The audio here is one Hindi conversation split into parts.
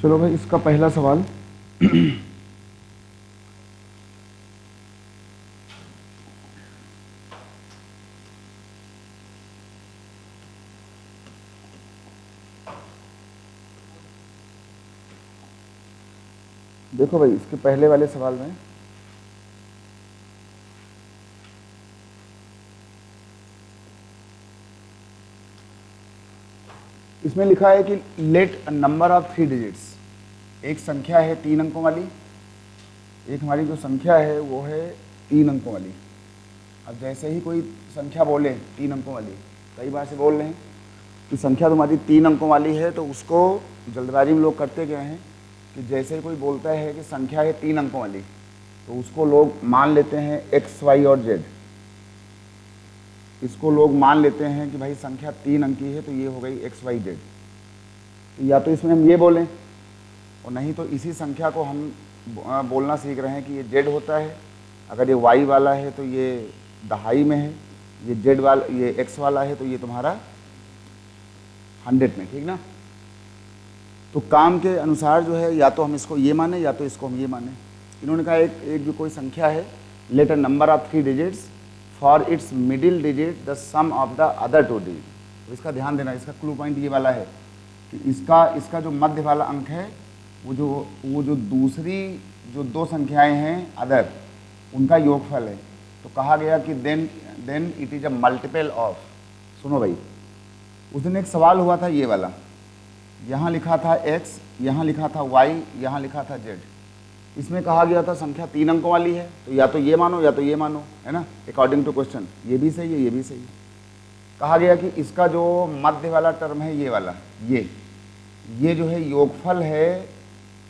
चलो भाई, इसका पहला सवाल। देखो भाई, इसके पहले वाले सवाल में इसमें लिखा है कि let a number of 3 digits. एक संख्या है 3 अंकों वाली, एक हमारी जो संख्या है वो है 3 अंकों वाली। अब जैसे ही कोई संख्या बोले 3 अंकों वाली, कई बार से बोल रहे हैं कि संख्या तुम्हारी 3 अंकों वाली है, तो उसको जल्दबाजी में लोग करते क्या हैं कि जैसे ही कोई बोलता है कि संख्या है 3 अंकों वाली, तो उसको लोग मान लेते हैं एक्स वाई और जेड। इसको लोग मान लेते हैं कि भाई संख्या 3 अंकी है तो ये हो गई एक्स वाई जेड। तो या तो इसमें हम ये बोलें, और नहीं तो इसी संख्या को हम बोलना सीख रहे हैं कि ये जेड होता है। अगर ये वाई वाला है तो ये दहाई में है, ये जेड वाला, ये एक्स वाला है तो ये तुम्हारा 100 में, ठीक ना। तो काम के अनुसार जो है या तो हम इसको ये माने या तो इसको हम ये माने। इन्होंने कहा एक जो कोई संख्या है, let a number of 3 digits for its middle digit the sum of the other 2 digit. तो इसका ध्यान देना, इसका क्लू पॉइंट ये वाला है कि इसका जो मध्य वाला अंक है, वो जो दूसरी जो 2 संख्याएं हैं अदर, उनका योगफल है। तो कहा गया कि then it is a multiple of. सुनो भाई, उस दिन एक सवाल हुआ था ये वाला, यहाँ लिखा था x, यहाँ लिखा था y, यहाँ लिखा था z। इसमें कहा गया था संख्या 3 अंकों वाली है, तो या तो ये मानो या तो ये मानो, है ना, अकॉर्डिंग टू क्वेश्चन। ये भी सही है, ये भी सही है। कहा गया कि इसका जो मध्य वाला टर्म है ये वाला, ये जो है योगफल है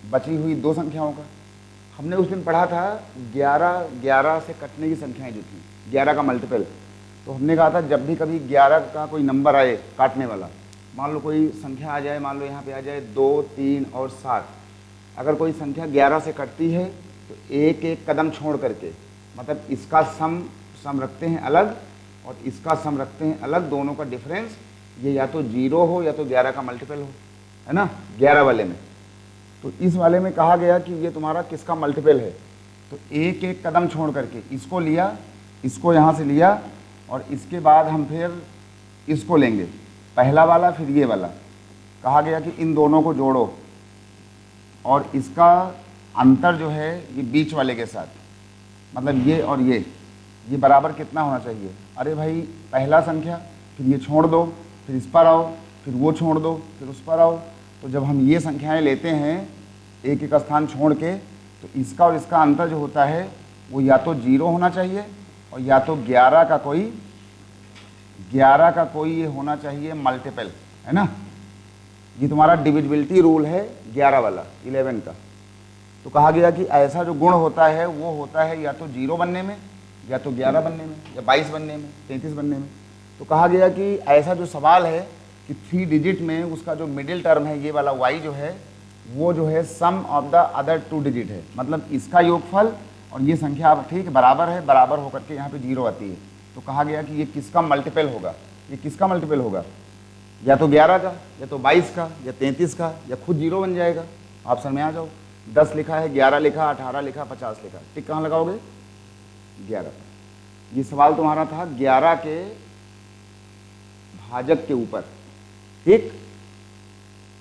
बची हुई 2 संख्याओं का। हमने उस दिन पढ़ा था 11 से कटने की संख्याएं जो थी, 11 का मल्टीपल। तो हमने कहा था जब भी कभी 11 का कोई नंबर आए काटने वाला, मान लो कोई संख्या आ जाए, मान लो यहाँ पे आ जाए 2, 3 और 7, अगर कोई संख्या 11 से कटती है तो एक एक कदम छोड़ करके, मतलब इसका सम रखते हैं अलग और इसका सम रखते हैं अलग, दोनों का डिफरेंस ये या तो 0 हो या तो 11 का मल्टीपल हो, है ना, 11 वाले में। तो इस वाले में कहा गया कि ये तुम्हारा किसका मल्टीपल है, तो एक एक कदम छोड़ करके इसको लिया, इसको यहाँ से लिया, और इसके बाद हम फिर इसको लेंगे, पहला वाला फिर ये वाला। कहा गया कि इन दोनों को जोड़ो और इसका अंतर जो है ये बीच वाले के साथ, मतलब ये और ये बराबर कितना होना चाहिए। अरे भाई, पहला संख्या, फिर ये छोड़ दो, फिर इस पर आओ, फिर वो छोड़ दो, फिर उस पर आओ। तो जब हम ये संख्याएं लेते हैं एक एक स्थान छोड़ के, तो इसका और इसका अंतर जो होता है वो या तो 0 होना चाहिए और या तो 11 का कोई ये होना चाहिए मल्टीपल, है ना। ये तुम्हारा डिविजिबिलिटी रूल है 11 वाला, 11 का। तो कहा गया कि ऐसा जो गुण होता है वो होता है या तो 0 बनने में, या तो 11 बनने में, या 22 बनने में, 33 बनने में। तो कहा गया कि ऐसा जो सवाल है कि 3 डिजिट में उसका जो मिडिल टर्म है ये वाला y जो है, वो जो है सम ऑफ द अदर 2 डिजिट है, मतलब इसका योगफल और ये संख्या अब ठीक बराबर है, बराबर होकर के यहाँ पे 0 आती है। तो कहा गया कि ये किसका मल्टीपल होगा, ये किसका मल्टीपल होगा, या तो 11 का, या तो 22 का, या 33 का, या खुद 0 बन जाएगा। ऑप्शन में आ जाओ, 10 लिखा है, 11 लिखा, 18 लिखा, 50 लिखा, टिक कहाँ लगाओगे, 11। ये सवाल तुम्हारा था 11 के भाजक के ऊपर, ठीक।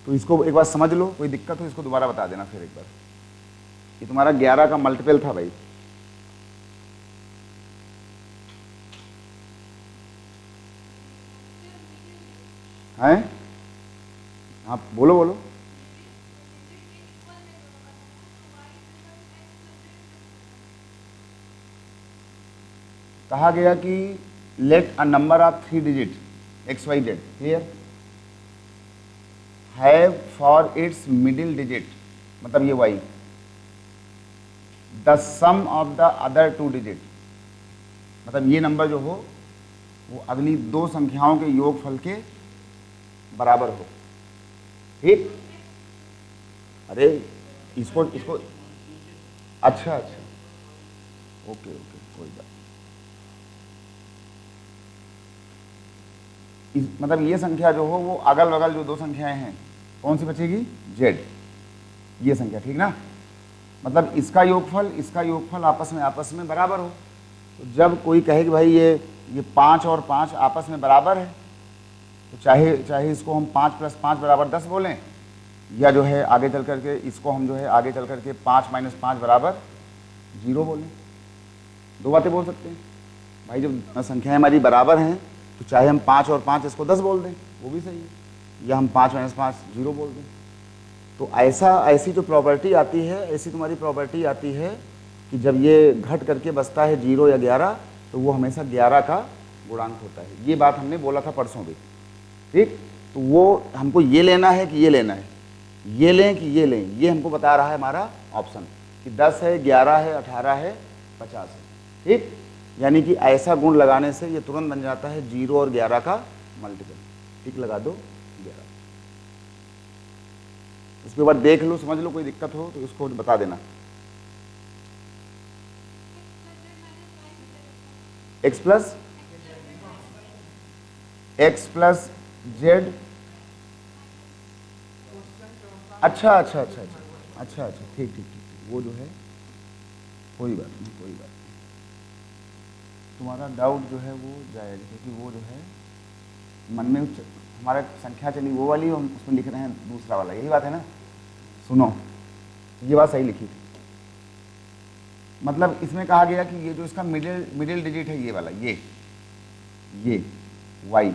तो इसको एक बार समझ लो, कोई दिक्कत हो इसको दोबारा बता देना फिर एक बार। ये तुम्हारा 11 का मल्टीपल था भाई। हैं, हाँ बोलो बोलो। कहा गया कि let a number of 3 digit X Y Z here have for its middle digit, मतलब ये Y, the sum of the other 2 digit, मतलब ये नंबर जो हो वो अगली 2 संख्याओं के योगफल के बराबर हो, ठीक। अरे इसको अच्छा, ओके, कोई बात। मतलब ये संख्या जो हो वो अगल बगल जो 2 संख्याएं हैं, कौन सी बचेगी, जेड। ये संख्या, ठीक ना। मतलब इसका योगफल आपस में बराबर हो। तो जब कोई कहे कि भाई ये 5 और 5 आपस में बराबर है, तो चाहे इसको हम 5 + 5 = 10 बोलें, या जो है आगे चल करके इसको हम जो है आगे चल करके 5 - 5 = 0 बोलें। दो बातें बोल सकते हैं भाई। जब संख्याएं हमारी बराबर हैं तो चाहे हम 5 और 5 इसको 10 बोल दें, वो भी सही है, या हम 5 - 5 0 बोल दें। तो ऐसी जो प्रॉपर्टी आती है, ऐसी तुम्हारी प्रॉपर्टी आती है कि जब ये घट करके बचता है 0 या 11, तो वो हमेशा 11 का गुणांक होता है। ये बात हमने बोला था परसों भी, ठीक। तो वो हमको ये लेना है कि ये लेना है, ये लें कि ये लें, ये हमको बता रहा है हमारा ऑप्शन कि 10 है, 11 है, 18 है, 50 है, ठीक। यानी कि ऐसा गुण लगाने से ये तुरंत बन जाता है 0 और 11 का मल्टीपल। टिक लगा दो 11। उसके बाद देख लो, समझ लो, कोई दिक्कत हो तो उसको बता देना। x plus z। अच्छा, ठीक, वो जो है कोई बात नहीं, तुम्हारा डाउट जो है वो जाएगा, क्योंकि वो जो है मन में हमारा संख्या चली वो वाली, हम उसमें लिख रहे हैं दूसरा वाला, यही बात है ना। सुनो, ये बात सही लिखी थी। मतलब इसमें कहा गया कि ये जो इसका मिडिल डिजिट है, ये वाला, ये y,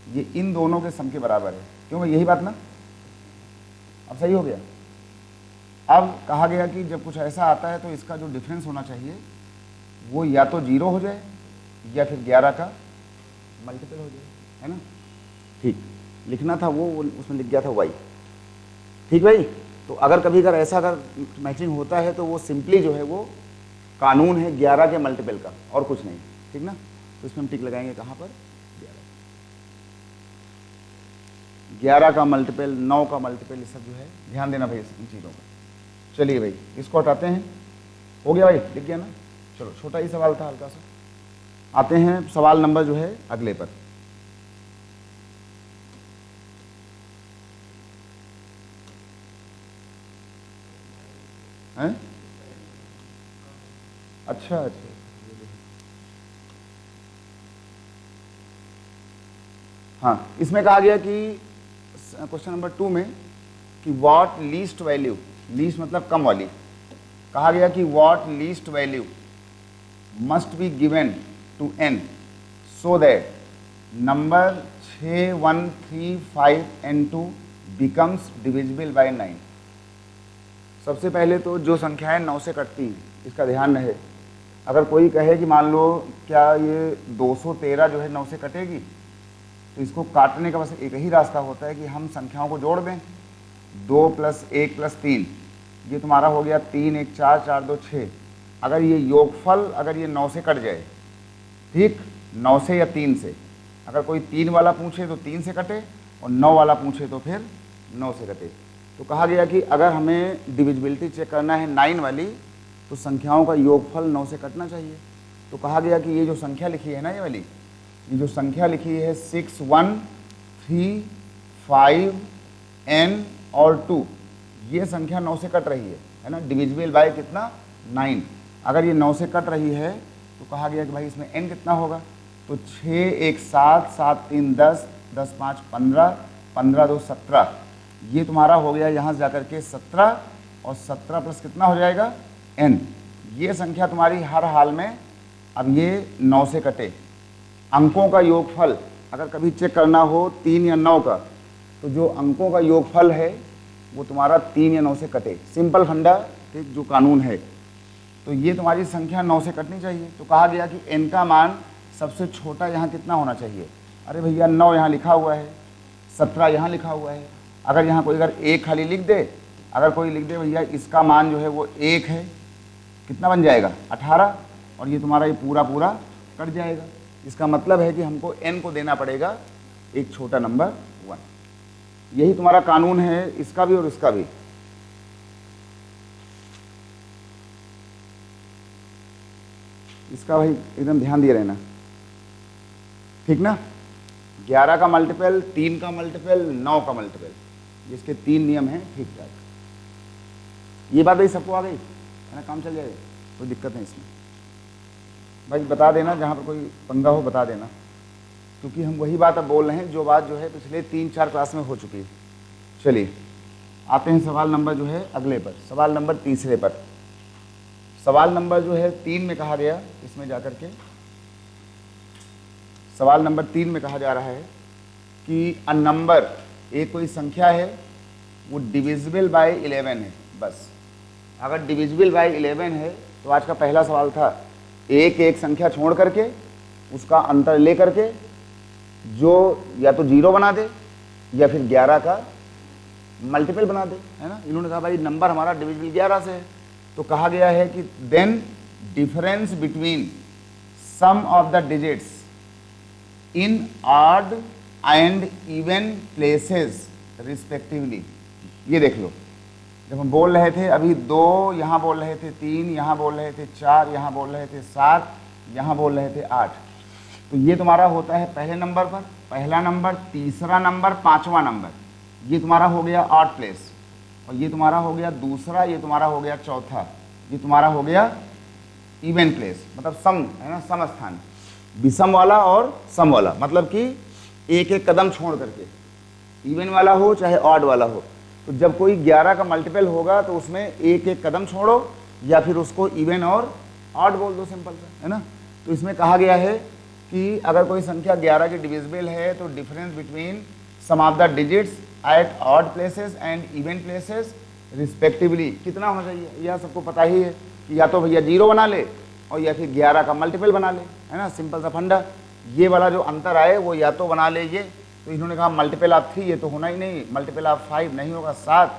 ये इन दोनों के सम के बराबर है। क्यों भाई, यही बात ना। अब सही हो गया। अब कहा गया कि जब कुछ ऐसा आता है तो इसका जो डिफरेंस होना चाहिए वो या तो 0 हो जाए या फिर 11 का मल्टीपल हो जाए, है ना। ठीक, लिखना था वो उसमें लिख गया था y, ठीक भाई। तो अगर ऐसा मैचिंग होता है तो वो सिंपली जो है वो कानून है 11 के मल्टीपल का, और कुछ नहीं, ठीक ना। तो इसमें हम टिक लगाएंगे कहाँ पर, 11 का मल्टीपल, 9 का मल्टीपल, ये सब जो है ध्यान देना भाई इन चीज़ों का। चलिए भाई, इसको हटाते हैं। हो गया भाई, लिख गया ना। चलो, छोटा ही सवाल था, हल्का सा। आते हैं सवाल नंबर जो है अगले पर। हैं? अच्छा, हाँ, इसमें कहा गया कि क्वेश्चन नंबर 2 में कि व्हाट लीस्ट वैल्यू, लीस्ट मतलब कम वाली, कहा गया कि what least value must be given to n so that number 6135n2 becomes divisible by 9। सबसे पहले तो जो संख्याएं 9 से कटती हैं, इसका ध्यान रहे। अगर कोई कहे कि मान लो क्या ये 213 जो है 9 से कटेगी, तो इसको काटने का बस एक ही रास्ता होता है कि हम संख्याओं को जोड़ दें। 2 + 1 + 3, ये तुम्हारा हो गया 3 1 4 4 2 6। अगर ये योगफल अगर ये 9 से कट जाए, ठीक, 9 से या 3 से, अगर कोई 3 वाला पूछे तो 3 से कटे, और 9 वाला पूछे तो फिर 9 से कटे। तो कहा गया कि अगर हमें डिविजिबिलिटी चेक करना है 9 वाली, तो संख्याओं का योगफल 9 से कटना चाहिए। तो कहा गया कि ये जो संख्या लिखी है ना, ये वाली, ये जो संख्या लिखी है 6 1 3 5 n और 2, ये संख्या 9 से कट रही है ना। डिविजिबल बाय कितना, 9। अगर ये 9 से कट रही है तो कहा गया कि भाई इसमें n कितना होगा, तो 6 1 7 7 3 10 10 5 15 15 2 17, ये तुम्हारा हो गया यहाँ से जाकर के 17, और 17 प्लस कितना हो जाएगा, n। ये संख्या तुम्हारी हर हाल में, अब ये 9 से कटे, अंकों का योगफल अगर कभी चेक करना हो 3 या 9 का, तो जो अंकों का योगफल है वो तुम्हारा 3 या 9 से कटे। सिंपल फंडा, ठीक, जो कानून है। तो ये तुम्हारी संख्या 9 से कटनी चाहिए। तो कहा गया कि n का मान सबसे छोटा यहाँ कितना होना चाहिए। अरे भैया 9 यहाँ लिखा हुआ है, 17 यहाँ लिखा हुआ है। अगर यहाँ कोई अगर 1 खाली लिख दे, अगर कोई लिख दे भैया इसका मान जो है वो 1 है, कितना बन जाएगा, 18, और ये तुम्हारा ये पूरा पूरा कट जाएगा। इसका मतलब है कि हमको n को देना पड़ेगा एक छोटा नंबर 1। यही तुम्हारा कानून है, इसका भी और इसका भी। इसका भाई एकदम ध्यान दिए रहना, ठीक ना। 11 का मल्टीपल, 3 का मल्टीपल, 9 का मल्टीपल, जिसके 3 नियम हैं, ठीक ठाक। ये बात भाई सबको आ गई है ना, काम चल जाएगा, कोई दिक्कत नहीं इसमें। भाई बता देना जहाँ पर कोई पंगा हो, बता देना, क्योंकि हम वही बात अब बोल रहे हैं जो बात जो है पिछले 3-4 क्लास में हो चुकी है। चलिए आते हैं सवाल नंबर जो है अगले पर, सवाल नंबर तीसरे पर। सवाल नंबर जो है 3 में कहा गया, इसमें जाकर के सवाल नंबर 3 में कहा जा रहा है कि अ नंबर, एक कोई संख्या है वो डिविजिबल बाय 11 है। बस अगर डिविजिबल बाय 11 है तो आज का पहला सवाल था एक एक संख्या छोड़ करके उसका अंतर ले करके जो या तो 0 बना दे या फिर 11 का मल्टीपल बना दे, है ना। इन्होंने कहा भाई नंबर हमारा डिविजिबल 11 से है, तो कहा गया है कि then difference between sum of the digits in odd and even places respectively. ये देख लो, जब हम बोल रहे थे अभी 2, यहाँ बोल रहे थे 3, यहाँ बोल रहे थे 4, यहाँ बोल रहे थे 7, यहाँ बोल रहे थे 8, तो ये तुम्हारा होता है पहले नंबर पर, पहला नंबर, तीसरा नंबर, 5वां नंबर, ये तुम्हारा हो गया ऑड प्लेस, और ये तुम्हारा हो गया दूसरा, ये तुम्हारा हो गया चौथा, ये तुम्हारा हो गया इवन प्लेस, मतलब सम, है ना, सम स्थान, विषम वाला और सम वाला, मतलब कि एक एक कदम छोड़ करके, इवन वाला हो चाहे ऑड वाला हो। तो जब कोई 11 का मल्टीपल होगा तो उसमें एक एक कदम छोड़ो या फिर उसको इवन और ऑड बोल दो, सिंपल सा, है ना। तो इसमें कहा गया है कि अगर कोई संख्या 11 की डिविजिबल है तो difference between sum of the digits at odd places and even places respectively कितना होना चाहिए, यह सबको पता ही है कि या तो भैया 0 बना ले और या फिर 11 का मल्टीपल बना ले, है ना, सिंपल सा फंडा। ये वाला जो अंतर आए वो या तो बना ले ये, तो इन्होंने कहा मल्टीपल ऑफ 3, ये तो होना ही नहीं, मल्टीपल ऑफ 5 नहीं होगा, 7,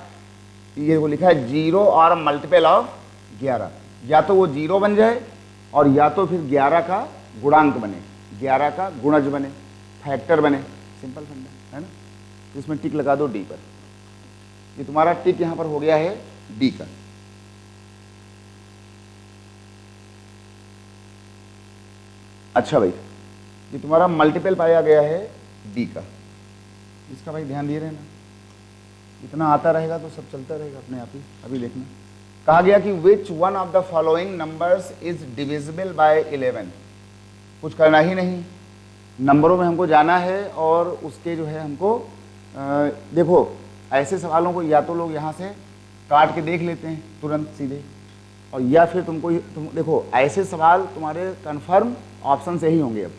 ये वो लिखा है 0 और मल्टीपल ऑफ 11, या तो वो 0 बन जाए और या तो फिर 11 का गुणांक बने, 11 का गुणज बने, फैक्टर बने, सिंपल फंडा, है ना। तो इसमें टिक लगा दो डी पर, ये तुम्हारा टिक यहाँ पर हो गया है डी का। अच्छा भाई, ये तुम्हारा मल्टीपल पाया गया है डी का, इसका भाई ध्यान दिए रहना, इतना आता रहेगा तो सब चलता रहेगा अपने आप ही। अभी देखना, कहा गया कि which one of the following numbers is divisible by 11। कुछ करना ही नहीं, नंबरों में हमको जाना है और उसके जो है हमको देखो ऐसे सवालों को या तो लोग यहाँ से काट के देख लेते हैं तुरंत सीधे, और या फिर तुम देखो ऐसे सवाल तुम्हारे कन्फर्म ऑप्शन से ही होंगे। अब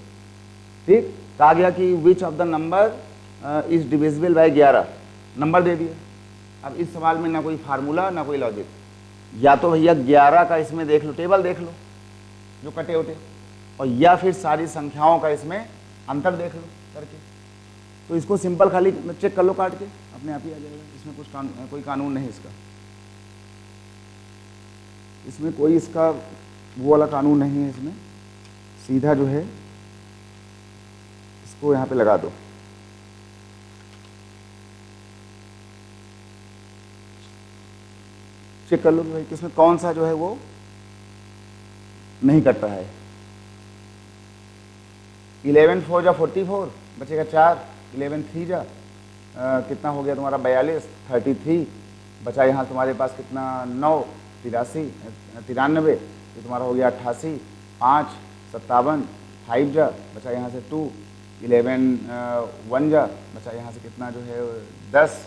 ठीक, कहा गया कि which of the number is divisible by 11, number दे दिया। अब इस सवाल में ना कोई फार्मूला ना कोई लॉजिक, या तो भैया 11 का इसमें देख लो, टेबल देख लो जो कटे उटे, और या फिर सारी संख्याओं का इसमें अंतर देख लो करके। तो इसको सिंपल खाली चेक कर लो काट के, अपने आप ही आ जाएगा, इसमें कुछ कोई कानून नहीं इसका, इसमें कोई इसका वो वाला कानून नहीं है, इसमें सीधा जो है इसको यहाँ पे लगा दो। चेक कर लो कि भाई किसमें कौन सा जो है वो नहीं कट रहा है। 11 4 जा 44 बचेगा 4, 11 3 जा कितना हो गया तुम्हारा 42, 33 बचा यहाँ तुम्हारे पास कितना 9, 93, ये तुम्हारा हो गया 88, 5 57, 5 जा बचा यहाँ से 2, 11 1 जा बचा यहाँ से कितना जो है 10,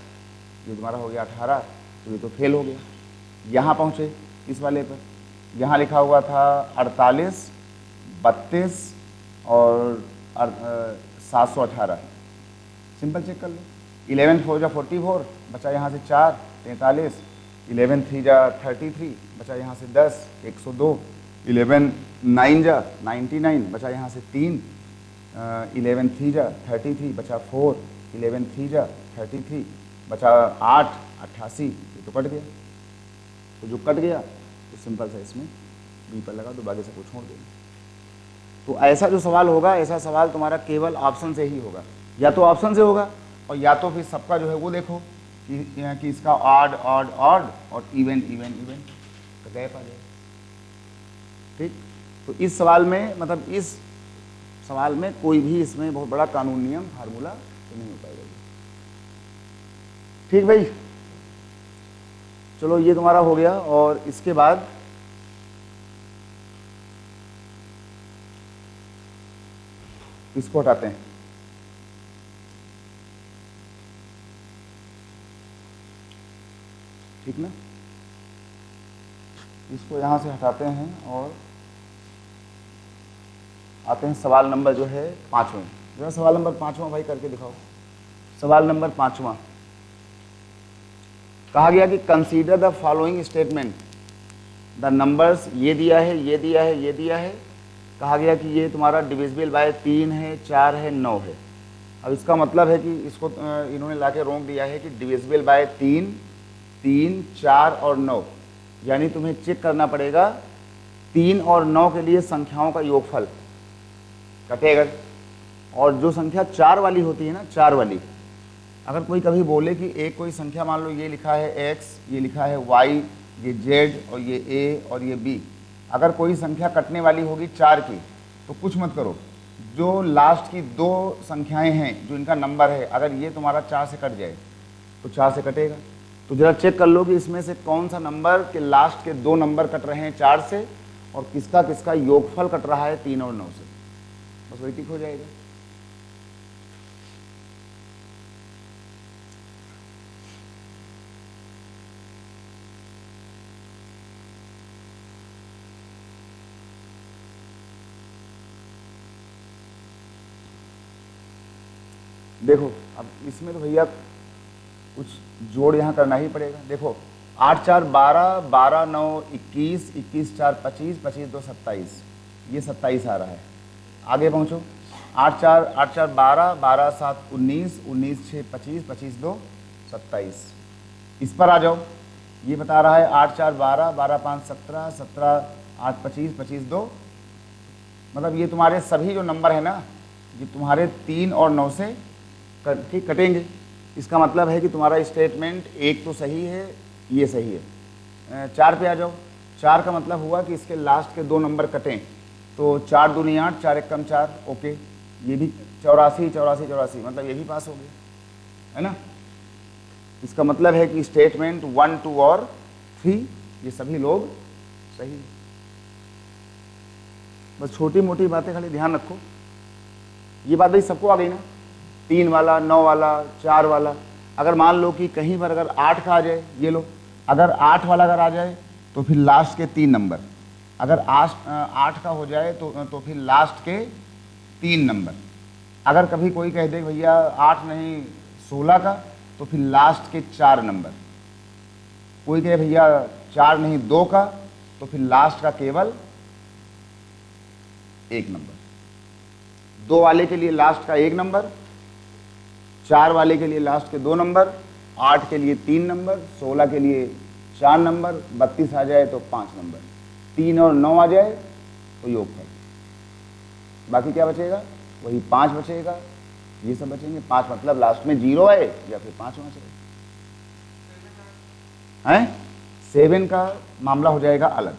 ये तुम्हारा हो गया 18, तो ये तो फेल हो गया। यहाँ पहुँचे इस वाले पर, यहाँ लिखा हुआ था 48, 32 और 718, सिंपल चेक कर लो। 11 4 जा 44 बचा यहाँ से 4, 43, 11 3 जा 33 बचा यहाँ से 10, 102, 11 9 जा 99 बचा यहाँ से 3, 11 3 जा 33 बचा 4, 11 3 जा 33 बचा 8, 88, ये तो कट गया। तो जो कट गया तो सिंपल सा इसमें बी पर लगा दो, बाकी सबको छोड़ देना। तो ऐसा जो सवाल होगा, ऐसा सवाल तुम्हारा केवल ऑप्शन से ही होगा, या तो ऑप्शन से होगा और या तो फिर सबका जो है वो देखो कि इसका ऑड ऑड ऑड और इवन इवन इवन का गैप आ जाएगा। ठीक, तो इस सवाल में मतलब इस सवाल में कोई भी इसमें बहुत बड़ा कानून नियम फार्मूला तो नहीं हो पाएगा। ठीक भाई, चलो ये तुम्हारा हो गया, और इसके बाद इसको हटाते हैं। ठीक ना, इसको यहाँ से हटाते हैं और आते हैं सवाल नंबर जो है 5वां। जो है सवाल नंबर 5वां भाई करके दिखाओ। सवाल नंबर 5वां कहा गया कि consider the following statement, the numbers ये दिया है, ये दिया है, ये दिया है। कहा गया कि ये तुम्हारा डिविजिबल बाय 3 है, 4 है, 9 है। अब इसका मतलब है कि इसको इन्होंने लाके रोक दिया है कि डिविजिबल बाय 3, 3, 4 और 9, यानी तुम्हें चेक करना पड़ेगा 3 और 9 के लिए संख्याओं का योगफल कटेगा। और जो संख्या 4 वाली होती है ना, 4 वाली, अगर कोई कभी बोले कि एक कोई संख्या, मान लो ये लिखा है x, ये लिखा है y, ये z और ये a और ये b, अगर कोई संख्या कटने वाली होगी 4 की, तो कुछ मत करो, जो लास्ट की 2 संख्याएं हैं जो इनका नंबर है, अगर ये तुम्हारा 4 से कट जाए तो 4 से कटेगा। तो जरा चेक कर लो कि इसमें से कौन सा नंबर के लास्ट के 2 नंबर कट रहे हैं 4 से, और किसका किसका योगफल कट रहा है 3 और 9 से। बस वही टिक हो जाएगा। देखो अब इसमें तो भैया कुछ जोड़ यहाँ करना ही पड़ेगा। देखो 8 4 12, 12 9 21, 21 4 25, 25 2 27, ये 27 आ रहा है। आगे पहुँचो, 8 4 12, 12 7 19, 19 6 25, 25 2 27। इस पर आ जाओ, ये बता रहा है 8 4 12, 12 5 17, 17 8 25, 25 2, मतलब ये तुम्हारे सभी जो नंबर है ना, ये तुम्हारे 3 और 9 से ठीक कटेंगे। इसका मतलब है कि तुम्हारा स्टेटमेंट एक तो सही है, ये सही है। 4 पे आ जाओ, 4 का मतलब हुआ कि इसके लास्ट के 2 नंबर कटें, तो 4 दूनी 8, 4 1 4, ओके। ये भी 84 84 84, मतलब ये भी पास हो गया, है ना। इसका मतलब है कि स्टेटमेंट 1 2 और 3 ये सभी लोग सही। बस छोटी मोटी बातें खाली ध्यान रखो। ये बात भाई सबको आ गई ना, 3 वाला, 9 वाला, 4 वाला। अगर मान लो कि कहीं पर अगर 8 का आ जाए, ये लो, अगर 8 वाला अगर आ जाए तो फिर लास्ट के 3 नंबर, अगर 8 का हो जाए तो फिर लास्ट के 3 नंबर। अगर कभी कोई कह दे भैया 8 नहीं 16 का, तो फिर लास्ट के 4 नंबर। कोई कहे भैया 4 नहीं 2 का, तो फिर लास्ट का केवल 1 नंबर। 2 वाले के लिए लास्ट का 1 नंबर, 4 वाले के लिए लास्ट के 2 नंबर, 8 के लिए 3 नंबर, 16 के लिए 4 नंबर, 32 आ जाए तो 5 नंबर, 3 और 9 आ जाए तो योगफल। बाकी क्या बचेगा? वही 5 बचेगा, ये सब बचेंगे। 5 मतलब लास्ट में 0 आए या फिर 5 होना चाहिए। हैं 7 का मामला हो जाएगा अलग,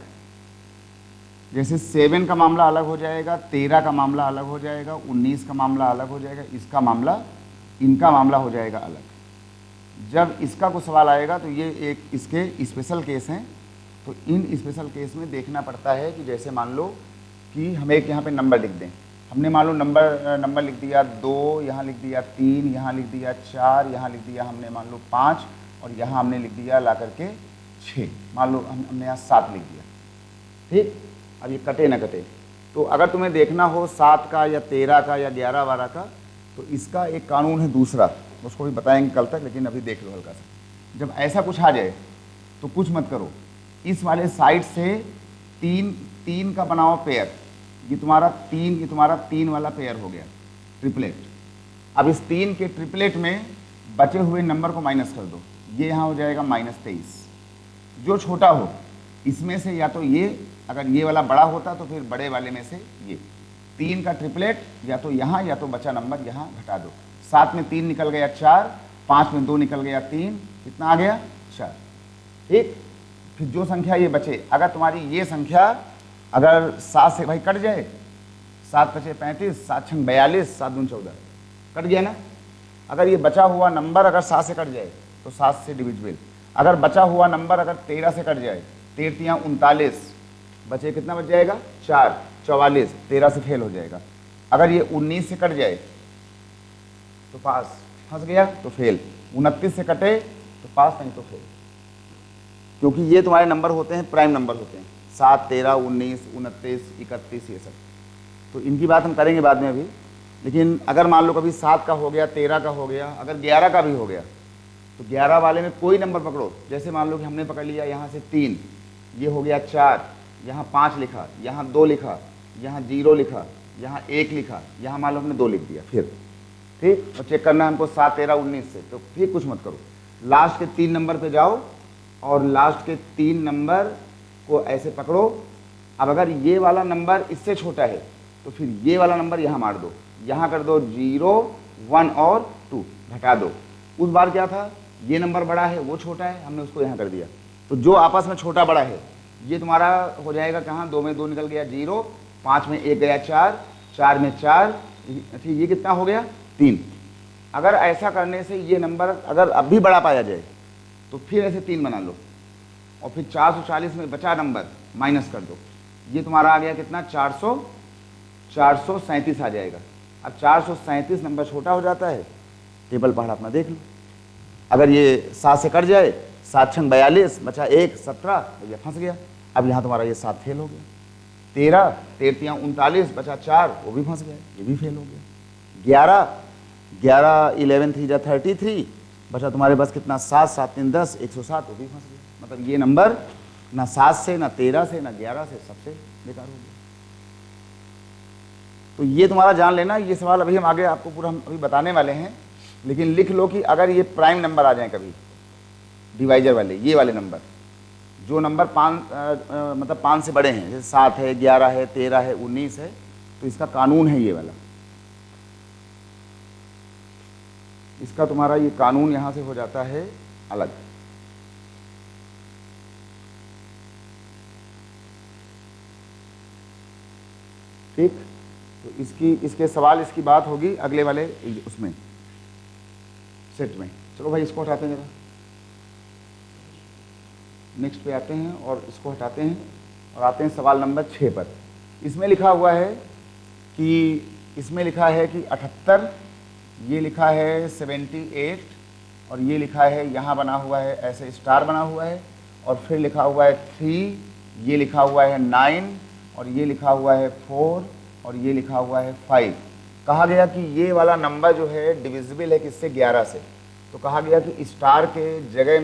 जैसे 7 का मामला अलग हो जाएगा, 13 का मामला अलग हो जाएगा, 19 का मामला अलग हो जाएगा, इसका मामला, इनका मामला हो जाएगा अलग। जब इसका कुछ सवाल आएगा तो ये एक इसके स्पेशल केस हैं, तो इन स्पेशल केस में देखना पड़ता है कि जैसे मान लो कि हमें एक यहाँ पे नंबर लिख दें, हमने मान लो नंबर लिख दिया 2, यहाँ लिख दिया 3, यहाँ लिख दिया 4, यहाँ लिख दिया हमने मान लो 5, और यहाँ हमने लिख दिया ला करके 6, मान लो हमने यहाँ 7 लिख दिया। ठीक, अब ये कटे ना कटे, तो अगर तुम्हें देखना हो 7 का या 13 का या 11 12 का, तो इसका एक कानून है दूसरा, उसको भी बताएंगे कल तक, लेकिन अभी देख लो हल्का सा। जब ऐसा कुछ आ जाए तो कुछ मत करो, इस वाले साइड से 3 का बनाओ पेयर, ये तुम्हारा 3 वाला पेयर हो गया ट्रिपलेट। अब इस 3 के ट्रिपलेट में बचे हुए नंबर को माइनस कर दो, ये यहाँ हो जाएगा -23। जो छोटा हो इसमें से, या तो ये, अगर ये वाला बड़ा होता तो फिर बड़े वाले में से ये 3 का ट्रिपलेट, या तो यहाँ या तो बचा नंबर यहाँ घटा दो। 7 में 3 निकल गया 4, 5 में 2 निकल गया 3, कितना आ गया 4। ठीक, फिर जो संख्या ये बचे, अगर तुम्हारी ये संख्या अगर 7 से भाई कट जाए, 7 5 35, 7 6 42, 7 दूनी 14, कट गया ना। अगर ये बचा हुआ नंबर अगर 7 से कट जाए तो 7 से डिविजिबल, अगर बचा हुआ नंबर अगर 13 से कट जाए, 13 39, बचे कितना बच जाएगा 4, 44, 13 से फेल हो जाएगा। अगर ये 19 से कट जाए तो पास, फंस गया तो फेल, 29 से कटे तो पास, नहीं तो फेल, क्योंकि ये तुम्हारे नंबर होते हैं, प्राइम नंबर होते हैं, 7, 13, 19, 29, 31, ये सब। तो इनकी बात हम करेंगे बाद में अभी। लेकिन अगर मान लो कभी 7 का हो गया, 13 का हो गया, अगर 11 का भी हो गया, तो 11 वाले में कोई नंबर पकड़ो। जैसे मान लो कि हमने पकड़ लिया यहाँ से 3, ये हो गया 4, यहाँ 5 लिखा, यहाँ 2 लिखा, यहाँ 0 लिखा, यहाँ 1 लिखा, यहाँ मान लो हमने 2 लिख दिया, फिर ठीक। और चेक करना है हमको 7, 13, 19 से, तो फिर कुछ मत करो, लास्ट के 3 नंबर पे जाओ और लास्ट के 3 नंबर को ऐसे पकड़ो। अब अगर ये वाला नंबर इससे छोटा है तो फिर ये वाला नंबर यहाँ मार दो, यहाँ कर दो 0, 1 और 2, घटा दो। उस बार क्या था, ये नंबर बड़ा है, वो छोटा है, हमने उसको यहाँ कर दिया। तो जो आपस में छोटा बड़ा है ये तुम्हारा हो जाएगा कहाँ, 2 में 2 निकल गया 0, 5 में 1 गया 4, 4 में 4, अच्छा ये कितना हो गया 3। अगर ऐसा करने से ये नंबर अगर अब भी बड़ा पाया जाए तो फिर ऐसे 3 बना लो और फिर 440 में बचा नंबर माइनस कर दो, ये तुम्हारा आ गया कितना 437 आ जाएगा। अब 437 नंबर छोटा हो जाता है, टेबल पहाड़ अपना देख लो। अगर ये 7 से कट जाए, 7 छंग 42, बचा 1, 17, भैया फंस गया। अब यहाँ तुम्हारा ये 7 फेल हो गया। 13, 13 39, बचा 4, वो भी फंस गया, ये भी फेल हो गया। 11, 11 3 जा 33, बचा तुम्हारे पास कितना 7, 7 3 10, 107, वो भी फंस गया। मतलब ये नंबर ना 7 से, ना 13 से, ना 11 से, सबसे बेकार हो गया। तो ये तुम्हारा जान लेना, ये सवाल अभी हम आगे आपको पूरा हम अभी बताने वाले हैं। लेकिन लिख लो कि अगर ये प्राइम नंबर आ जाए कभी, डिवाइजर वाले, ये वाले नंबर, जो नंबर 5 मतलब 5 से बड़े हैं, जैसे 7 है, 11 है, 13 है, 19 है, तो इसका कानून है ये वाला। इसका तुम्हारा ये कानून यहाँ से हो जाता है अलग। ठीक, तो इसके सवाल, इसकी बात होगी अगले वाले उसमें सेट में। चलो भाई इसको हटाते हैं जरा, नेक्स्ट पे आते हैं और इसको हटाते हैं और आते हैं सवाल नंबर 6 पर। इसमें लिखा हुआ है कि 78, ये लिखा है 78 और ये लिखा है, यहाँ बना हुआ है ऐसे स्टार बना हुआ है, और फिर लिखा हुआ है 3, ये लिखा हुआ है 9 और ये लिखा हुआ है 4 और ये लिखा हुआ है 5। कहा गया कि ये वाला नंबर जो है डिविजिबल है किससे, 11 से। तो कहा गया कि स्टार के जगह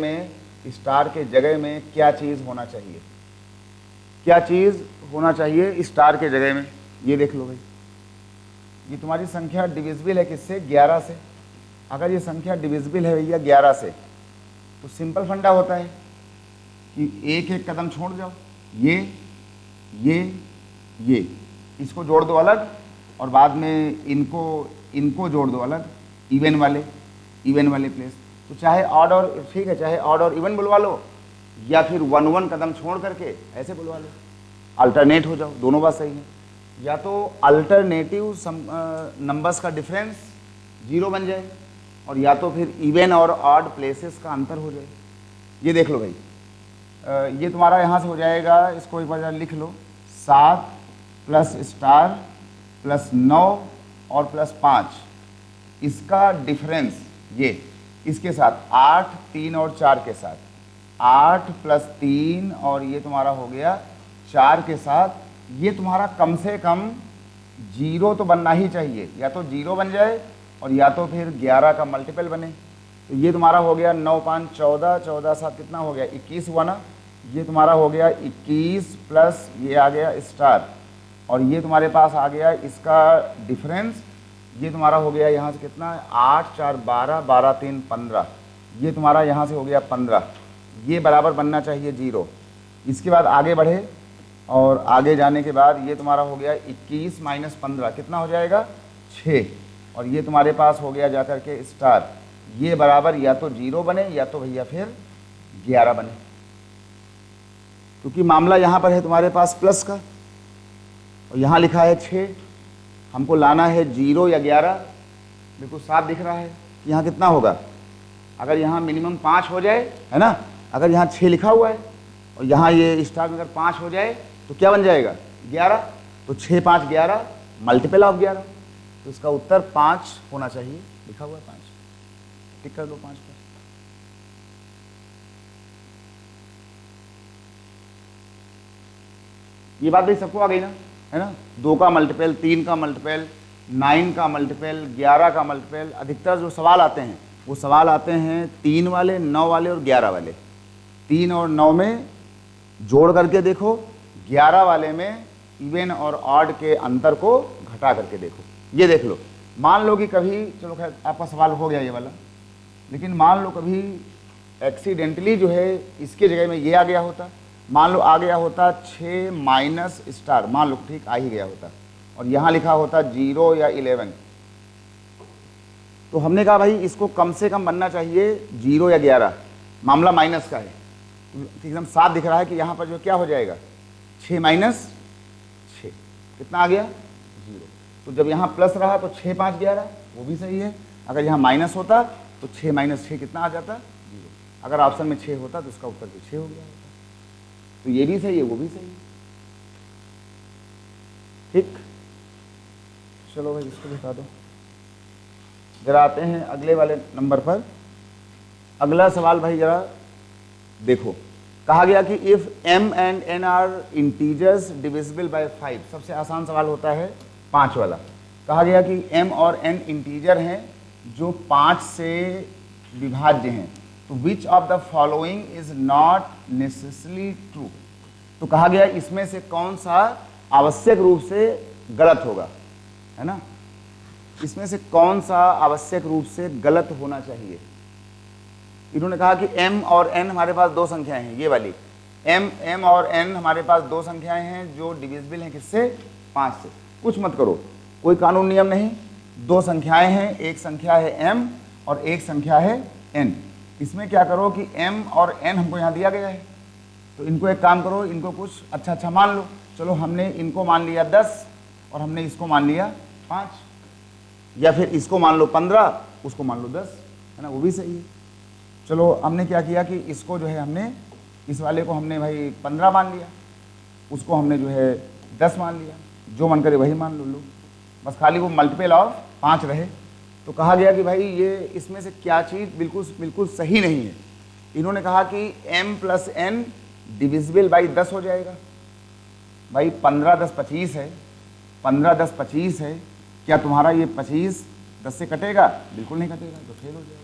में क्या चीज़ होना चाहिए, क्या चीज़ होना चाहिए स्टार के जगह में। ये देख लो भाई, ये तुम्हारी संख्या डिविजिबल है किससे, 11 से। अगर ये संख्या डिविजिबल है भैया 11 से, तो सिंपल फंडा होता है कि एक एक कदम छोड़ जाओ, ये इसको जोड़ दो अलग और बाद में इनको जोड़ दो अलग, इवन वाले प्लेस। तो चाहे ऑड और, ठीक है, चाहे ऑड और इवन बुलवा लो या फिर 1 कदम छोड़ करके ऐसे बुलवा लो, अल्टरनेट हो जाओ, दोनों बात सही है। या तो अल्टरनेटिव नंबर्स का डिफरेंस 0 बन जाए और या तो फिर इवन और ऑड प्लेसेस का अंतर हो जाए। ये देख लो भाई, ये तुम्हारा यहाँ से हो जाएगा, इसको एक बार लिख लो, 7 प्लस स्टार प्लस 9 और प्लस 5, इसका डिफरेंस ये इसके साथ 8, 3 और 4 के साथ, 8 प्लस 3 और ये तुम्हारा हो गया 4 के साथ, ये तुम्हारा कम से कम 0 तो बनना ही चाहिए, या तो 0 बन जाए और या तो फिर 11 का मल्टीपल बने। तो ये तुम्हारा हो गया 9 5 14, 14 7 कितना हो गया 21 हुआ ना। ये तुम्हारा हो गया 21 प्लस ये आ गया स्टार और ये तुम्हारे पास आ गया इसका डिफरेंस, ये तुम्हारा हो गया यहाँ से कितना 8 4 12, 12 3 15, ये तुम्हारा यहाँ से हो गया 15, ये बराबर बनना चाहिए 0। इसके बाद आगे बढ़े और आगे जाने के बाद ये तुम्हारा हो गया 21 माइनस 15 कितना हो जाएगा 6, और ये तुम्हारे पास हो गया जाकर के स्टार, ये बराबर या तो 0 बने या तो भैया फिर 11 बने, क्योंकि मामला यहाँ पर है तुम्हारे पास प्लस का और यहाँ लिखा है 6, हमको लाना है 0 या 11। बिल्कुल साफ दिख रहा है यहाँ कितना होगा, अगर यहाँ मिनिमम 5 हो जाए है ना, अगर यहाँ 6 लिखा हुआ है और यहाँ ये स्टार में अगर 5 हो जाए तो क्या बन जाएगा 11, तो 6 5 11 मल्टीपल ऑफ 11, तो इसका उत्तर 5 होना चाहिए, लिखा हुआ है 5, टिक कर दो 5 पर। ये बात भी सबको आ गई ना, है ना। 2 का मल्टीपल, 3 का मल्टीपल, 9 का मल्टीपल, 11 का मल्टीपल। अधिकतर जो सवाल आते हैं वो सवाल आते हैं 3 वाले, 9 वाले और 11 वाले। 3 और 9 में जोड़ करके देखो, 11 वाले में इवन और ऑड के अंतर को घटा करके देखो। ये देख लो, मान लो कि कभी, चलो खैर आपका सवाल हो गया ये वाला, लेकिन मान लो कभी एक्सीडेंटली जो है इसके जगह में ये आ गया होता, मान लो आ गया होता 6 माइनस स्टार, मान लो ठीक आ ही गया होता, और यहाँ लिखा होता 0 या 11, तो हमने कहा भाई इसको कम से कम बनना चाहिए 0 या 11, मामला माइनस का है, तो एकदम साफ दिख रहा है कि यहाँ पर जो क्या हो जाएगा 6 माइनस 6, कितना आ गया 0। तो जब यहाँ प्लस रहा तो 6 5 11, वो भी सही है। अगर यहाँ माइनस होता तो 6 माइनस 6 कितना आ जाता 0। अगर ऑप्शन में 6 होता तो इसका उत्तर भी 6 हो गया होता। तो ये भी सही है, वो भी सही है, ठीक। चलो भाई इसको दिखा दो। जरा आते हैं अगले वाले नंबर पर। अगला सवाल भाई जरा देखो, कहा गया कि if m and n are integers divisible by 5, सबसे आसान सवाल होता है 5 वाला। कहा गया कि m और n इंटीजर हैं जो 5 से विभाज्य हैं, तो which of the following is not necessarily true. तो कहा गया इसमें से कौन सा आवश्यक रूप से गलत होगा, है ना, इसमें से कौन सा आवश्यक रूप से गलत होना चाहिए। इन्होंने कहा कि m और n हमारे पास 2 संख्याएं हैं, ये वाली m और n हमारे पास 2 संख्याएं हैं जो डिविजिबल हैं किससे 5 से। कुछ मत करो, कोई कानून नियम नहीं, 2 संख्याएं हैं, एक संख्या है m और एक संख्या है n। इसमें क्या करो कि m और n हमको यहाँ दिया गया है, तो इनको एक काम करो, इनको कुछ अच्छा अच्छा मान लो। चलो हमने इनको मान लिया 10 और हमने इसको मान लिया 5, या फिर इसको मान लो 15, उसको मान लो 10, है ना, वो भी सही है। चलो हमने क्या किया कि इसको जो है हमने, इस वाले को हमने भाई 15 मान लिया, उसको हमने जो है 10 मान लिया, जो मन करे वही मान लो, बस खाली वो मल्टीपल ऑफ 5 रहे। तो कहा गया कि भाई ये इसमें से क्या चीज़ बिल्कुल सही नहीं है। इन्होंने कहा कि m plus n divisible by 10 हो जाएगा। भाई 15 10 25 है, 15 10 25 है, क्या तुम्हारा ये 25 10 से कटेगा? बिल्कुल नहीं कटेगा, तो फेल हो जाएगा।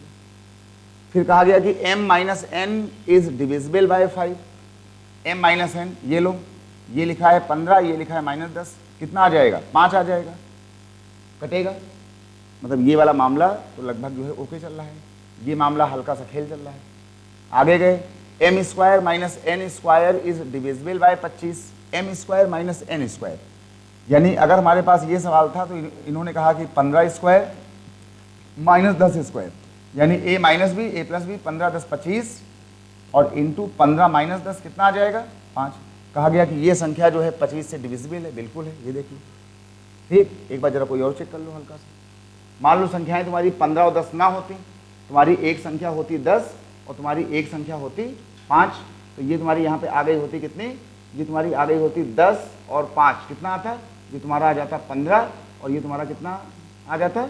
फिर कहा गया कि m minus n is divisible by 5, m minus n, ये लो, ये लिखा है 15, ये लिखा है माइनस 10, कितना आ जाएगा 5 आ जाएगा, कटेगा। मतलब ये वाला मामला तो लगभग जो है ओके चल रहा है, ये मामला हल्का सा खेल चल रहा है। आगे गए, m square minus n square is divisible bye 25, m square minus n square, यानी अगर हमारे पास ये सवाल था तो इन्होंने कहा कि 15 स्क्वायर माइनस 10 स्क्वायर, यानी a minus B a plus B, 15 10 25 और इंटू 15 माइनस 10 कितना आ जाएगा 5। कहा गया कि ये संख्या जो है 25 से डिविजिबल है, बिल्कुल है, ये देखिए, ठीक। एक बार जरा कोई और चेक कर लो हल्का सा। मान लो संख्याएं तुम्हारी 15 और 10 ना होती, तुम्हारी एक संख्या होती 10 और तुम्हारी एक संख्या होती 5, तो ये तुम्हारी यहाँ पे आ गई होती कितनी, ये तुम्हारी आ गई होती 10 और 5, कितना आता, ये तुम्हारा आ जाता 15 और ये तुम्हारा कितना आ जाता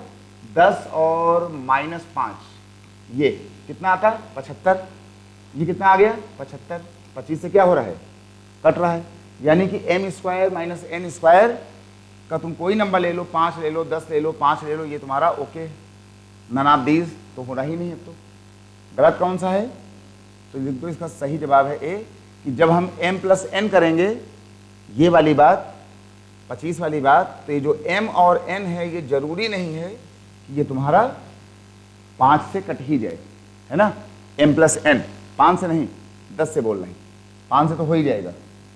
10 और माइनस 5, ये कितना आता 75, ये कितना आ गया 75। 25 से क्या हो रहा है, कट रहा है, यानी कि m square minus n square का तुम कोई नंबर ले लो, 5 ले लो, 10 ले लो, 5 ले लो, ये तुम्हारा ओके, नन ऑफ दीज तो हो रहा ही नहीं है। तो गलत कौन सा है, तो लिख दो, इसका सही जवाब है ए, कि जब हम m प्लस n करेंगे ये वाली बात 25 वाली बात, तो ये जो m और n है ये जरूरी नहीं है कि ये तुम्हारा 5 से कट ही जाए, है ना, m प्लस n 5 से नहीं 10 से बोल रहे हैं, 5 से तो हो ही जाएगा,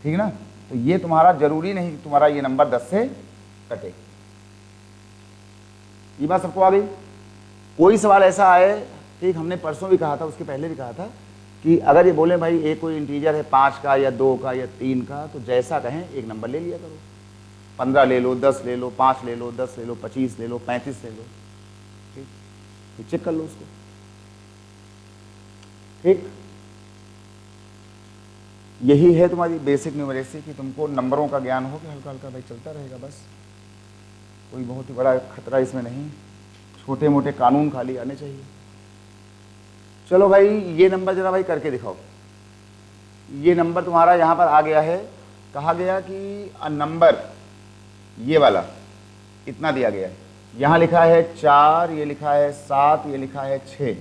ठीक ना। तो ये तुम्हारा जरूरी नहीं तुम्हारा ये नंबर 10 से कटे। ये बात सबको आ गई। कोई सवाल ऐसा आए, ठीक, हमने परसों भी कहा था, उसके पहले भी कहा था कि अगर ये बोले भाई एक कोई इंटीजर है 5 का या 2 का या 3 का, तो जैसा कहें एक नंबर ले लिया करो, 15 ले लो, 10 ले लो, 5 ले लो, 10 ले लो, 25 ले लो, 35 ले लो, ठीक, चेक कर लो उसको, ठीक। यही है तुम्हारी बेसिक न्यूमरेसी कि तुमको नंबरों का ज्ञान हो कि हल्का हल्का भाई चलता रहेगा, बस कोई बहुत ही बड़ा खतरा इसमें नहीं, छोटे मोटे कानून खाली आने चाहिए। चलो भाई ये नंबर जरा भाई करके दिखाओ। ये नंबर तुम्हारा यहाँ पर आ गया है, कहा गया कि अ नंबर, ये वाला इतना दिया गया है, यहाँ लिखा है 4, ये लिखा है 7, ये लिखा है 6,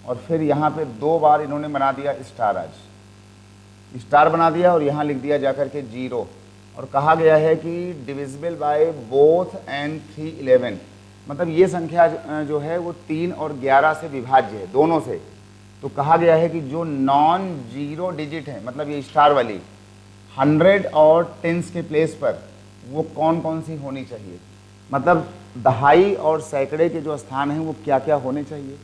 और फिर यहाँ पे 2 बार इन्होंने बना दिया स्टार, आज स्टार बना दिया और यहाँ लिख दिया जाकर के 0, और कहा गया है कि डिविजिबल बाय बोथ एंड 3 11, मतलब ये संख्या जो है वो 3 और 11 से विभाज्य है, दोनों से। तो कहा गया है कि जो नॉन जीरो डिजिट है, मतलब ये स्टार वाली 100 और टेंस के प्लेस पर, वो कौन कौन सी होनी चाहिए, मतलब दहाई और सैकड़े के जो स्थान हैं वो क्या क्या होने चाहिए।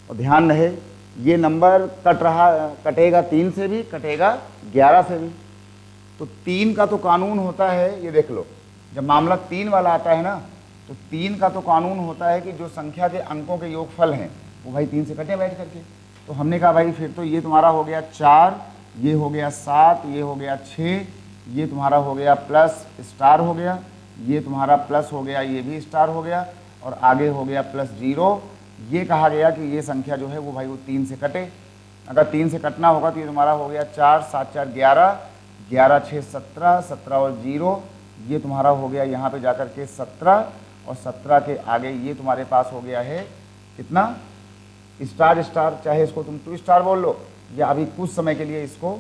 और ध्यान रहे ये नंबर कटेगा 3 से भी, कटेगा 11 से भी। तो 3 का तो कानून होता है, ये देख लो, जब मामला 3 वाला आता है ना, तो 3 का तो कानून होता है कि जो संख्या के अंकों के योगफल हैं वो भाई 3 से कटे बैठ करके। तो हमने कहा भाई फिर तो ये तुम्हारा हो गया 4, ये हो गया 7, ये हो गया 6, ये तुम्हारा हो गया प्लस स्टार हो गया, ये तुम्हारा प्लस हो गया, ये भी स्टार हो गया, और आगे हो गया प्लस 0। ये कहा गया कि ये संख्या जो है वो भाई वो 3 से कटे। अगर 3 से कटना होगा तो ये तुम्हारा हो गया 4, 7 4 11, 11 6 17, 17 और 0, ये तुम्हारा हो गया यहाँ पे जाकर के 17, और 17 के आगे ये तुम्हारे पास हो गया है कितना, स्टार स्टार, चाहे इसको तुम 2 स्टार बोल लो या अभी कुछ समय के लिए इसको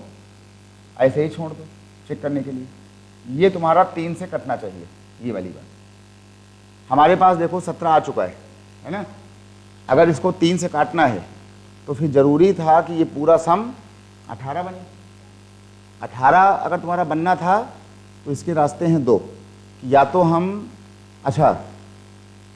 ऐसे ही छोड़ दो चेक करने के लिए। ये तुम्हारा 3 से कटना चाहिए, ये वाली बात। हमारे पास देखो 17 आ चुका है ना। अगर इसको 3 से काटना है तो फिर ज़रूरी था कि ये पूरा सम 18 बने। 18 अगर तुम्हारा बनना था तो इसके रास्ते हैं 2, या तो हम, अच्छा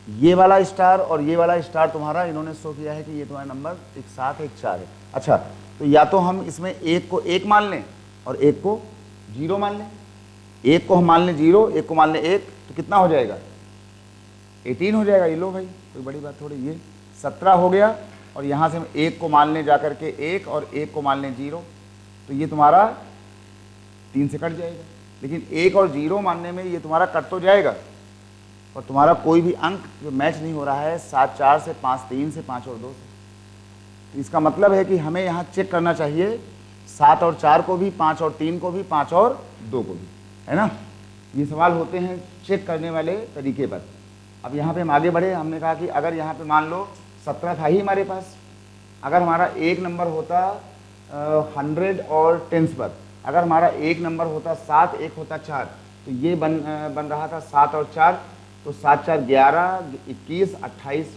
ये वाला स्टार और ये वाला स्टार तुम्हारा इन्होंने शो किया है कि ये तुम्हारा नंबर एक 7 एक 4 है। अच्छा, तो या तो हम इसमें एक को 1 मान लें और एक को 0 मान लें। एक को हम मान लें 0, एक को मान लें 1, तो कितना हो जाएगा, 18 हो जाएगा। ये लो भाई, कोई बड़ी बात थोड़ी, ये 17 हो गया, और यहाँ से हम 1 को मान लें जाकर के 1 और 1 को मान लें 0, तो ये तुम्हारा 3 से कट जाएगा। लेकिन 1 और 0 मानने में ये तुम्हारा कट तो जाएगा, और तुम्हारा कोई भी अंक जो मैच नहीं हो रहा है 7 4 से, 5 3 से, 5 और 2 से। तो इसका मतलब है कि हमें यहाँ चेक करना चाहिए 7 और 4 को भी, 5 और 3 को भी, 5 और 2 को भी, है ना। ये सवाल होते हैं चेक करने वाले तरीके पर। अब यहाँ पे हम आगे बढ़े, हमने कहा कि अगर यहाँ पे मान लो 17 था ही हमारे पास, अगर हमारा एक नंबर होता 100 और टेंस पर, अगर हमारा एक नंबर होता 7, एक होता 4, तो ये बन रहा था 7 और 4, तो 7 4 11, 21 28,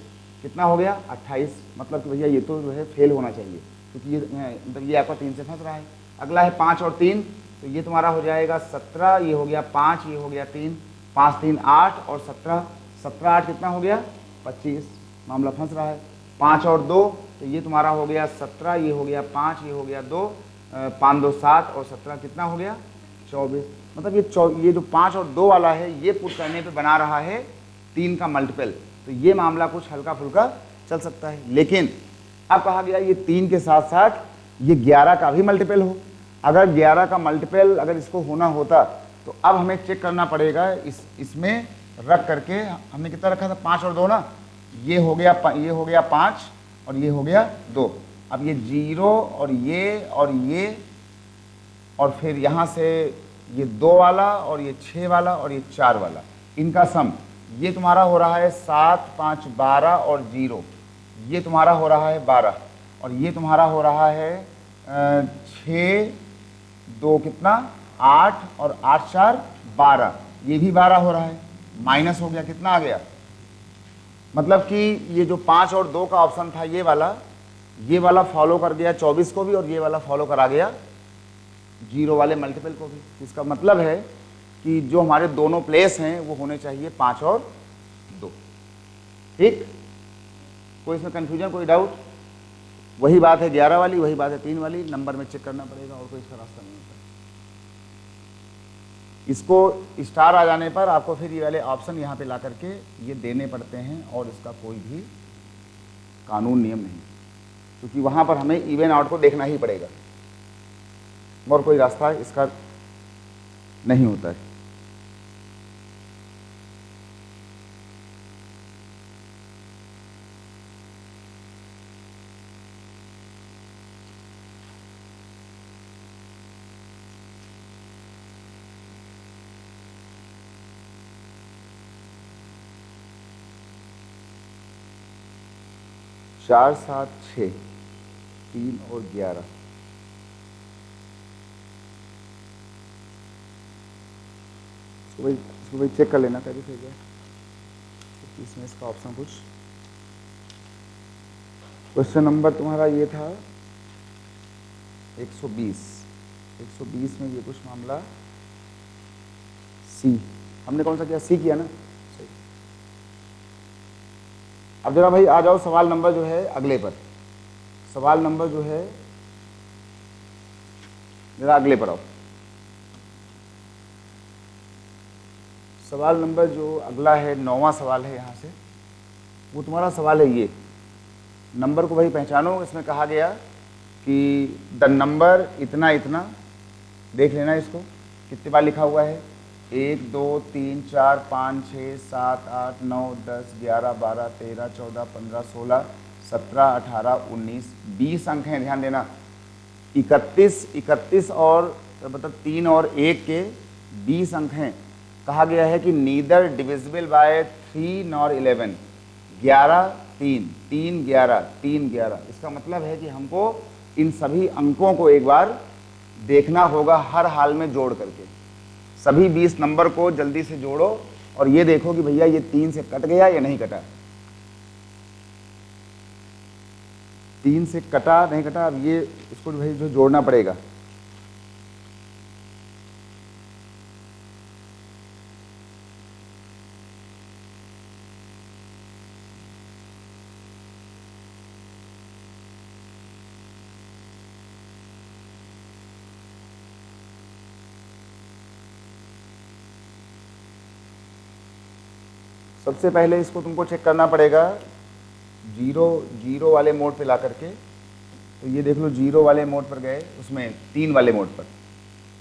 कितना हो गया 28। मतलब कि भैया ये तो जो है फेल होना चाहिए, क्योंकि ये मतलब ये आपका 3 से फंस रहा है। अगला है 5 और 3, तो ये तुम्हारा हो जाएगा 17, ये हो गया 5, ये हो गया 3, 5 3 8 और 17, 17 8 कितना हो गया 25, मामला फंस रहा है। 5 और 2, तो ये तुम्हारा हो गया 17, ये हो गया 5, ये हो गया 2, 5 2 7 और 17 कितना हो गया 24। मतलब ये जो 5 और 2 वाला है ये पुट करने पे बना रहा है 3 का मल्टीपल, तो ये मामला कुछ हल्का फुल्का चल सकता है। लेकिन अब कहा गया ये 3 के साथ साथ ये 11 का भी मल्टीपल हो। अगर 11 का मल्टीपल अगर इसको होना होता तो अब हमें चेक करना पड़ेगा, इसमें रख करके हमने कितना रखा था 5 और 2 ना, ये हो गया 5 और ये हो गया 2। अब ये 0 और ये और फिर यहाँ से ये 2 वाला और ये 6 वाला और ये 4 वाला, इनका सम ये तुम्हारा हो रहा है 7 5 12 और 0, ये तुम्हारा हो रहा है 12, और ये तुम्हारा हो रहा है 6 2 कितना 8 और 8 4 12, ये भी 12 हो रहा है, माइनस हो गया, कितना आ गया, मतलब कि ये जो 5 और 2 का ऑप्शन था ये वाला फॉलो कर गया 24 को भी, और ये वाला फॉलो करा गया 0 वाले मल्टीपल को भी। इसका मतलब है कि जो हमारे दोनों प्लेस हैं वो होने चाहिए 5 और 2। ठीक, कोई इसमें कंफ्यूजन, कोई डाउट? वही बात है 11 वाली, वही बात है 3 वाली, नंबर में चेक करना पड़ेगा और कोई इसका रास्ता नहीं होता। इसको स्टार आ जाने पर आपको फिर ये वाले ऑप्शन यहाँ पे ला करके ये देने पड़ते हैं, और इसका कोई भी कानून नियम नहीं, क्योंकि वहाँ पर हमें इवन आउट को देखना ही पड़ेगा। और कोई रास्ता इसका नहीं होता है। चार, सात, छः, 3 और 11। इसको भाई चेक कर लेना कभी फिर क्या इसमें इसका ऑप्शन कुछ। क्वेश्चन नंबर तुम्हारा ये था 120। 120 में ये कुछ मामला सी, हमने कौन सा किया, सी किया ना, सही। अब जरा भाई आ जाओ सवाल नंबर जो है अगले पर। सवाल नंबर जो है जरा अगले पर आओ। सवाल नंबर जो अगला है 9वां सवाल है यहाँ से, वो तुम्हारा सवाल है ये। नंबर को भाई पहचानो। इसमें कहा गया कि द नंबर इतना इतना, देख लेना इसको कितने बार लिखा हुआ है। 1 2 3 4 5 6 7 8 9 10 11 12 13 14 15 16 17 18 19 20 अंक हैं, ध्यान देना। 31 और मतलब 3 और 1 के 20 अंक हैं। कहा गया है कि नीदर डिविजिबल बाय 3 नॉर 11। 11 3 3 11 3 11। इसका मतलब है कि हमको इन सभी अंकों को एक बार देखना होगा हर हाल में जोड़ करके। सभी 20 नंबर को जल्दी से जोड़ो और ये देखो कि भैया ये 3 से कट गया या नहीं कटा। 3 से कटा नहीं कटा, अब ये इसको भाई जो जोड़ना पड़ेगा। सबसे पहले इसको तुमको चेक करना पड़ेगा जीरो वाले मोड पे ला करके। तो ये देख लो 0 वाले मोड पर गए, उसमें 3 वाले मोड पर।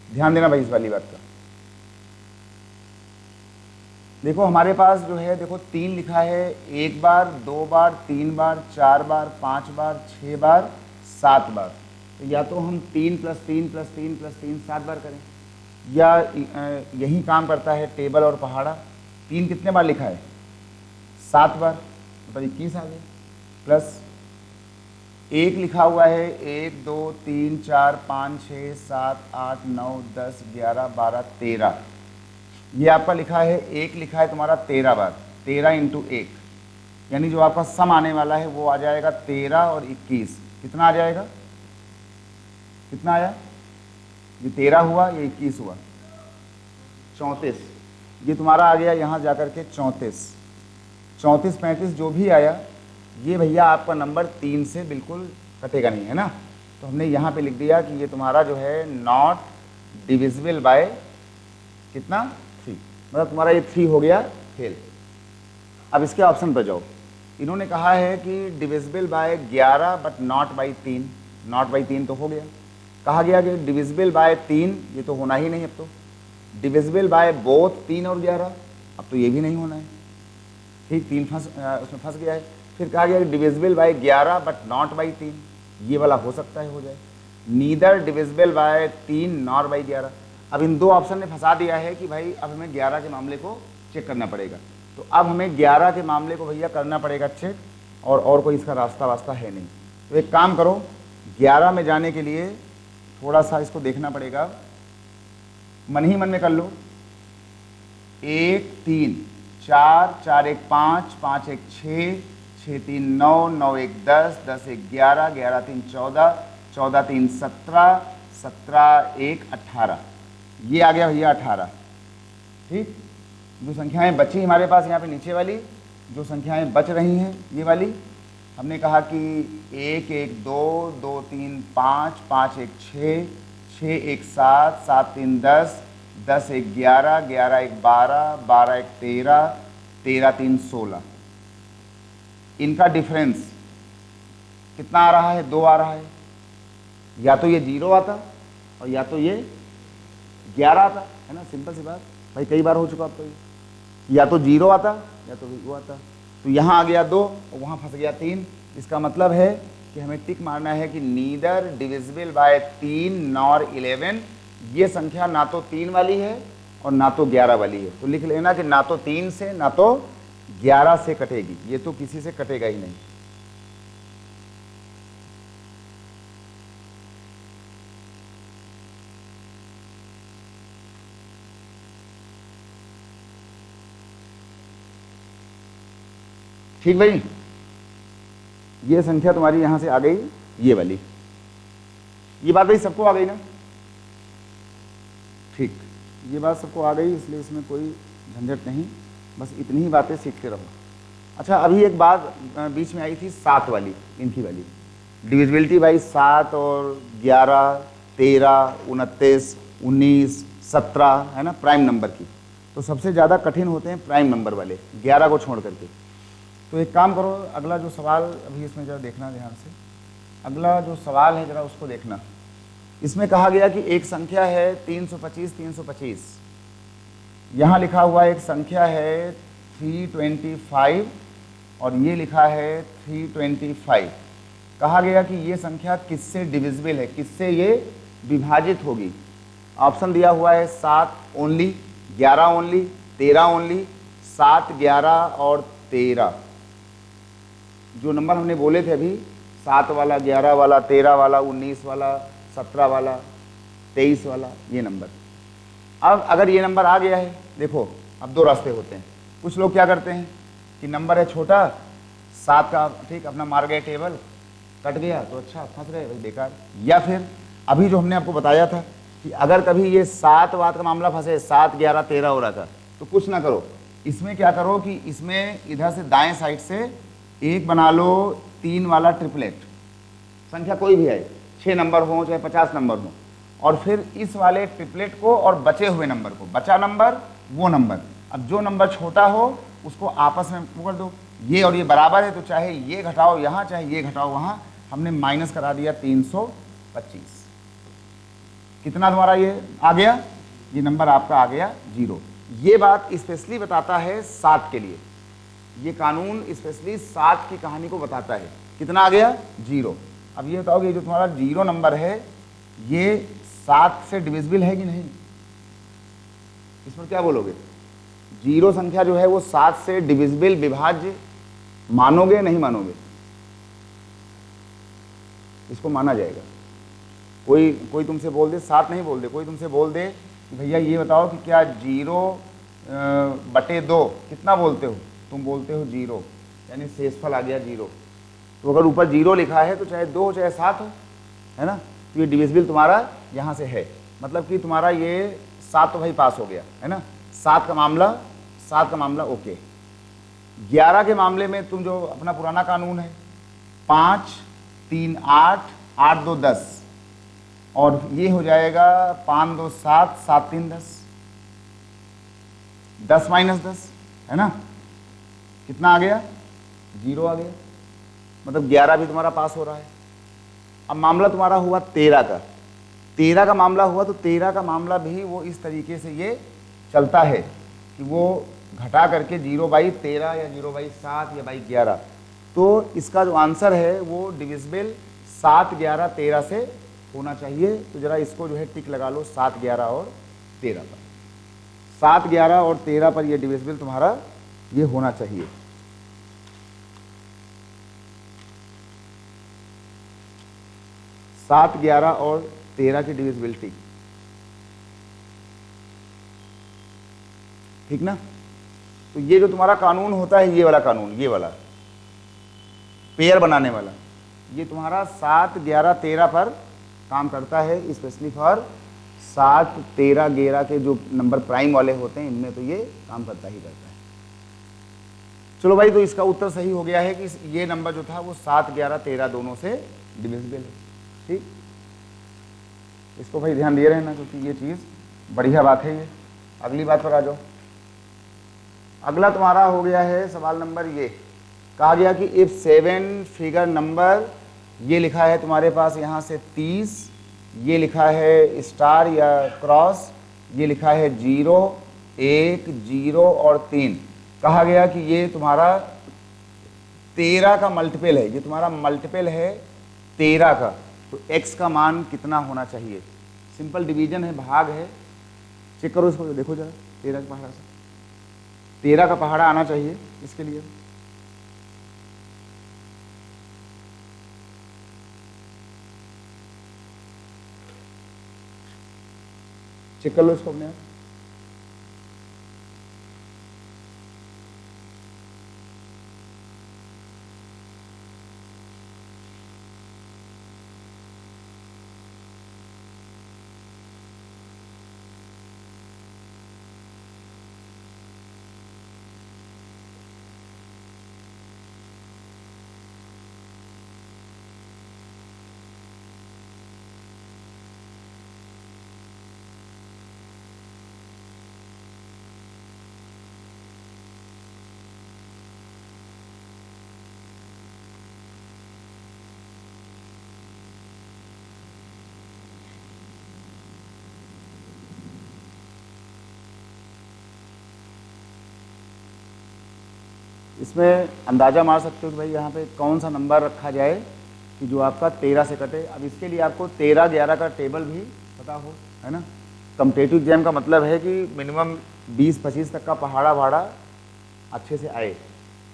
ध्यान देना भाई इस वाली बात का। देखो हमारे पास जो है, देखो 3 लिखा है, 1 बार 2 बार 3 बार 4 बार 5 बार 6 बार 7 बार। तो या तो हम 3 + 3 + 3 + 3 7 बार करें, या यही काम करता है टेबल और पहाड़ा। 3 कितने बार लिखा है, 7 बार, मतलब 21 आ गए। प्लस 1 लिखा हुआ है, 1 2 3 4 5 6 7 8 9 10 11 12 13। ये आपका लिखा है 1 लिखा है तुम्हारा 13 बार। 13 × 1, यानी जो आपका सम आने वाला है वो आ जाएगा 13 और 21। कितना आ जाएगा, कितना आया, ये 13 हुआ, ये 21 हुआ, 34। ये तुम्हारा आ गया यहाँ जाकर के 34। 34 35 जो भी आया, ये भैया आपका नंबर 3 से बिल्कुल कटेगा नहीं, है ना। तो हमने यहाँ पे लिख दिया कि ये तुम्हारा जो है नॉट डिविजिबल बाय कितना, 3। मतलब तुम्हारा ये 3 हो गया फेल। अब इसके ऑप्शन पर जाओ। इन्होंने कहा है कि divisible by 11 but not by 3। Not by 3 तो हो गया। कहा गया कि डिविजिबल बाय 3, ये तो होना ही नहीं। अब तो डिविजिबल बाय बोथ 3 और 11, अब तो ये भी नहीं होना है। ठीक, 3 उसमें फंस गया है। फिर कहा गया divisible by 11 but not by 3, ये वाला हो सकता है, हो जाए। Neither divisible by 3 nor by 11। अब इन दो ऑप्शन ने फंसा दिया है कि भाई अब हमें 11 के मामले को चेक करना पड़ेगा। तो अब हमें 11 के मामले को भैया करना पड़ेगा चेक, और कोई इसका रास्ता वास्ता है नहीं। तो एक काम करो, 11 में जाने के लिए थोड़ा सा इसको देखना पड़ेगा, मन ही मन में कर लो। 1 3 4 4 1 5 5 1 6 6 3 9 9 1 10 10 1 11 11 3 14 14 3 17 17 1 18। ये आ गया भैया 18। ठीक, जो संख्याएं बची हमारे पास यहाँ पे नीचे वाली, जो संख्याएं बच रही हैं ये वाली, हमने कहा कि 1 1 2 2 3 5 5 1 6 6 1 7 7 3 10 10 1 11 11 1 12 12 1 13 13 3 16। इनका डिफरेंस कितना आ रहा है, 2 आ रहा है। या तो ये 0 आता और या तो ये 11 आता, है ना, सिंपल सी बात भाई, कई बार हो चुका अब तो ये, या तो 0 आता या तो वो आता। तो यहाँ आ गया 2 और वहाँ फंस गया 3। इसका मतलब है कि हमें टिक मारना है कि नीदर डिविजिबल बाय 3 नॉर 11, ये संख्या ना तो 3 वाली है और ना तो 11 वाली है। तो लिख लेना कि ना तो 3 से ना तो 11 से कटेगी, ये तो किसी से कटेगा ही नहीं। ठीक भाई, ये संख्या तुम्हारी यहां से आ गई, ये वाली, ये बात भाई सबको आ गई ना? ठीक, ये बात सबको आ गई, इसलिए इसमें कोई झंझट नहीं, बस इतनी ही बातें सीखते रहो। अच्छा, अभी एक बात बीच में आई थी 7 वाली, इनकी वाली डिविजिबिलिटी भाई 7 और 11, 13, 29, 19, 17, है ना, प्राइम नंबर की। तो सबसे ज़्यादा कठिन होते हैं प्राइम नंबर वाले, 11 को छोड़ करके। तो एक काम करो, अगला जो सवाल अभी इसमें जरा देखना ध्यान से, अगला जो सवाल है जरा उसको देखना। इसमें कहा गया कि एक संख्या है 325, 325, यहाँ लिखा हुआ एक संख्या है 325 और ये लिखा है 325। कहा गया कि ये संख्या किससे डिविजिबल है, किससे ये विभाजित होगी। ऑप्शन दिया हुआ है 7 ओनली, 11 ओनली, 13 ओनली, 7, 11 और 13। जो नंबर हमने बोले थे अभी, 7 वाला, 11 वाला, 13 वाला, 19 वाला, 17 वाला, 23 वाला, ये नंबर। अब अगर ये नंबर आ गया है, देखो अब 2 रास्ते होते हैं। कुछ लोग क्या करते हैं कि नंबर है छोटा 7 का, ठीक, अपना मार गए टेबल, कट गया तो अच्छा, फंस गए भाई, बेकार। या फिर अभी जो हमने आपको बताया था कि अगर कभी ये 7 वात का मामला फंसे, 7, 11, 13 हो रहा था, तो कुछ ना करो, इसमें क्या करो कि इसमें इधर से दाएं साइड से एक बना लो 3 वाला ट्रिपलेट, संख्या कोई भी है, 6 नंबर हो चाहे 50 नंबर हो, और फिर इस वाले ट्रिपलेट को और बचे हुए नंबर को, बचा नंबर वो नंबर, अब जो नंबर छोटा हो उसको आपस में कर दो। ये और ये बराबर है तो चाहे ये घटाओ यहाँ, चाहे ये घटाओ वहाँ, हमने माइनस करा दिया 325। कितना तुम्हारा ये आ गया, ये नंबर आपका आ गया 0। ये बात स्पेशली बताता है 7 के लिए, ये कानून स्पेशली 7 की कहानी को बताता है। कितना आ गया, 0। अब ये बताओ कि जो तुम्हारा 0 नंबर है ये 7 से डिविजिबल है कि नहीं, इस पर क्या बोलोगे? 0 संख्या जो है वो 7 से डिविजिबल, विभाज्य मानोगे नहीं मानोगे? इसको माना जाएगा। कोई तुमसे बोल दे 7 नहीं बोल दे, कोई तुमसे बोल दे कि भैया ये बताओ कि क्या 0/2 कितना बोलते हो? तुम बोलते हो 0, यानी शेषफल आ गया 0। तो अगर ऊपर 0 लिखा है तो चाहे 2 हो चाहे 7 हो, है ना, तो ये डिविजिबल तुम्हारा यहाँ से है, मतलब कि तुम्हारा ये 7 तो भाई पास हो गया, है ना। 7 का मामला ओके। 11 के मामले में तुम जो अपना पुराना कानून है 5, 3, 8, 8, 2, 10, और ये हो जाएगा 5, 2, 7, 7, 3, 10, 10 - 10, है ना। कितना आ गया, 0 आ गया, मतलब 11 भी तुम्हारा पास हो रहा है। अब मामला तुम्हारा हुआ 13 का मामला हुआ, तो 13 का मामला भी वो इस तरीके से ये चलता है कि वो घटा करके 0/13 या 0/7 या 11। तो इसका जो आंसर है वो डिविजिबल 7, 11, 13 से होना चाहिए। तो जरा इसको जो है टिक लगा लो 7, 11 और 13 पर। 7, 11 और 13 पर ये डिविजिबल तुम्हारा ये होना चाहिए। सात, 11 और 13 की डिविजिबिलिटी, ठीक ना। तो ये जो तुम्हारा कानून होता है, ये वाला कानून, ये वाला पेयर बनाने वाला, ये तुम्हारा 7, 11, 13 पर काम करता है, स्पेशली फॉर 7, 13, 11 के जो नंबर प्राइम वाले होते हैं इनमें तो ये काम करता ही करता है। चलो भाई, तो इसका उत्तर सही हो गया है कि ये नंबर जो था वो 7, 11, 13 दोनों से डिविजिबल है। ठीक, इसको भाई ध्यान दिए रहना क्योंकि ये चीज़ बढ़िया बात है। ये अगली बात पर आ जाओ। अगला तुम्हारा हो गया है सवाल नंबर ये, कहा गया कि इफ 7 फिगर नंबर, ये लिखा है तुम्हारे पास यहाँ से 30 ये लिखा है स्टार या क्रॉस, ये लिखा है 0 1 0 और 3। कहा गया कि ये तुम्हारा 13 का मल्टीपल है, ये तुम्हारा मल्टीपल है 13 का, तो x का मान कितना होना चाहिए। सिंपल डिवीजन है, भाग है, चेक करो इसको, देखो जरा 13 का पहाड़ा से 13 का पहाड़ा आना चाहिए इसके लिए। चेक कर लो इसको अपने आप। इसमें अंदाज़ा मार सकते हो कि भाई यहाँ पे कौन सा नंबर रखा जाए कि जो आपका 13 से कटे। अब इसके लिए आपको 13 11 का टेबल भी पता हो, है ना। कॉम्पिटिटिव एग्जाम का मतलब है कि मिनिमम 20-25 तक का पहाड़ा भाड़ा अच्छे से आए,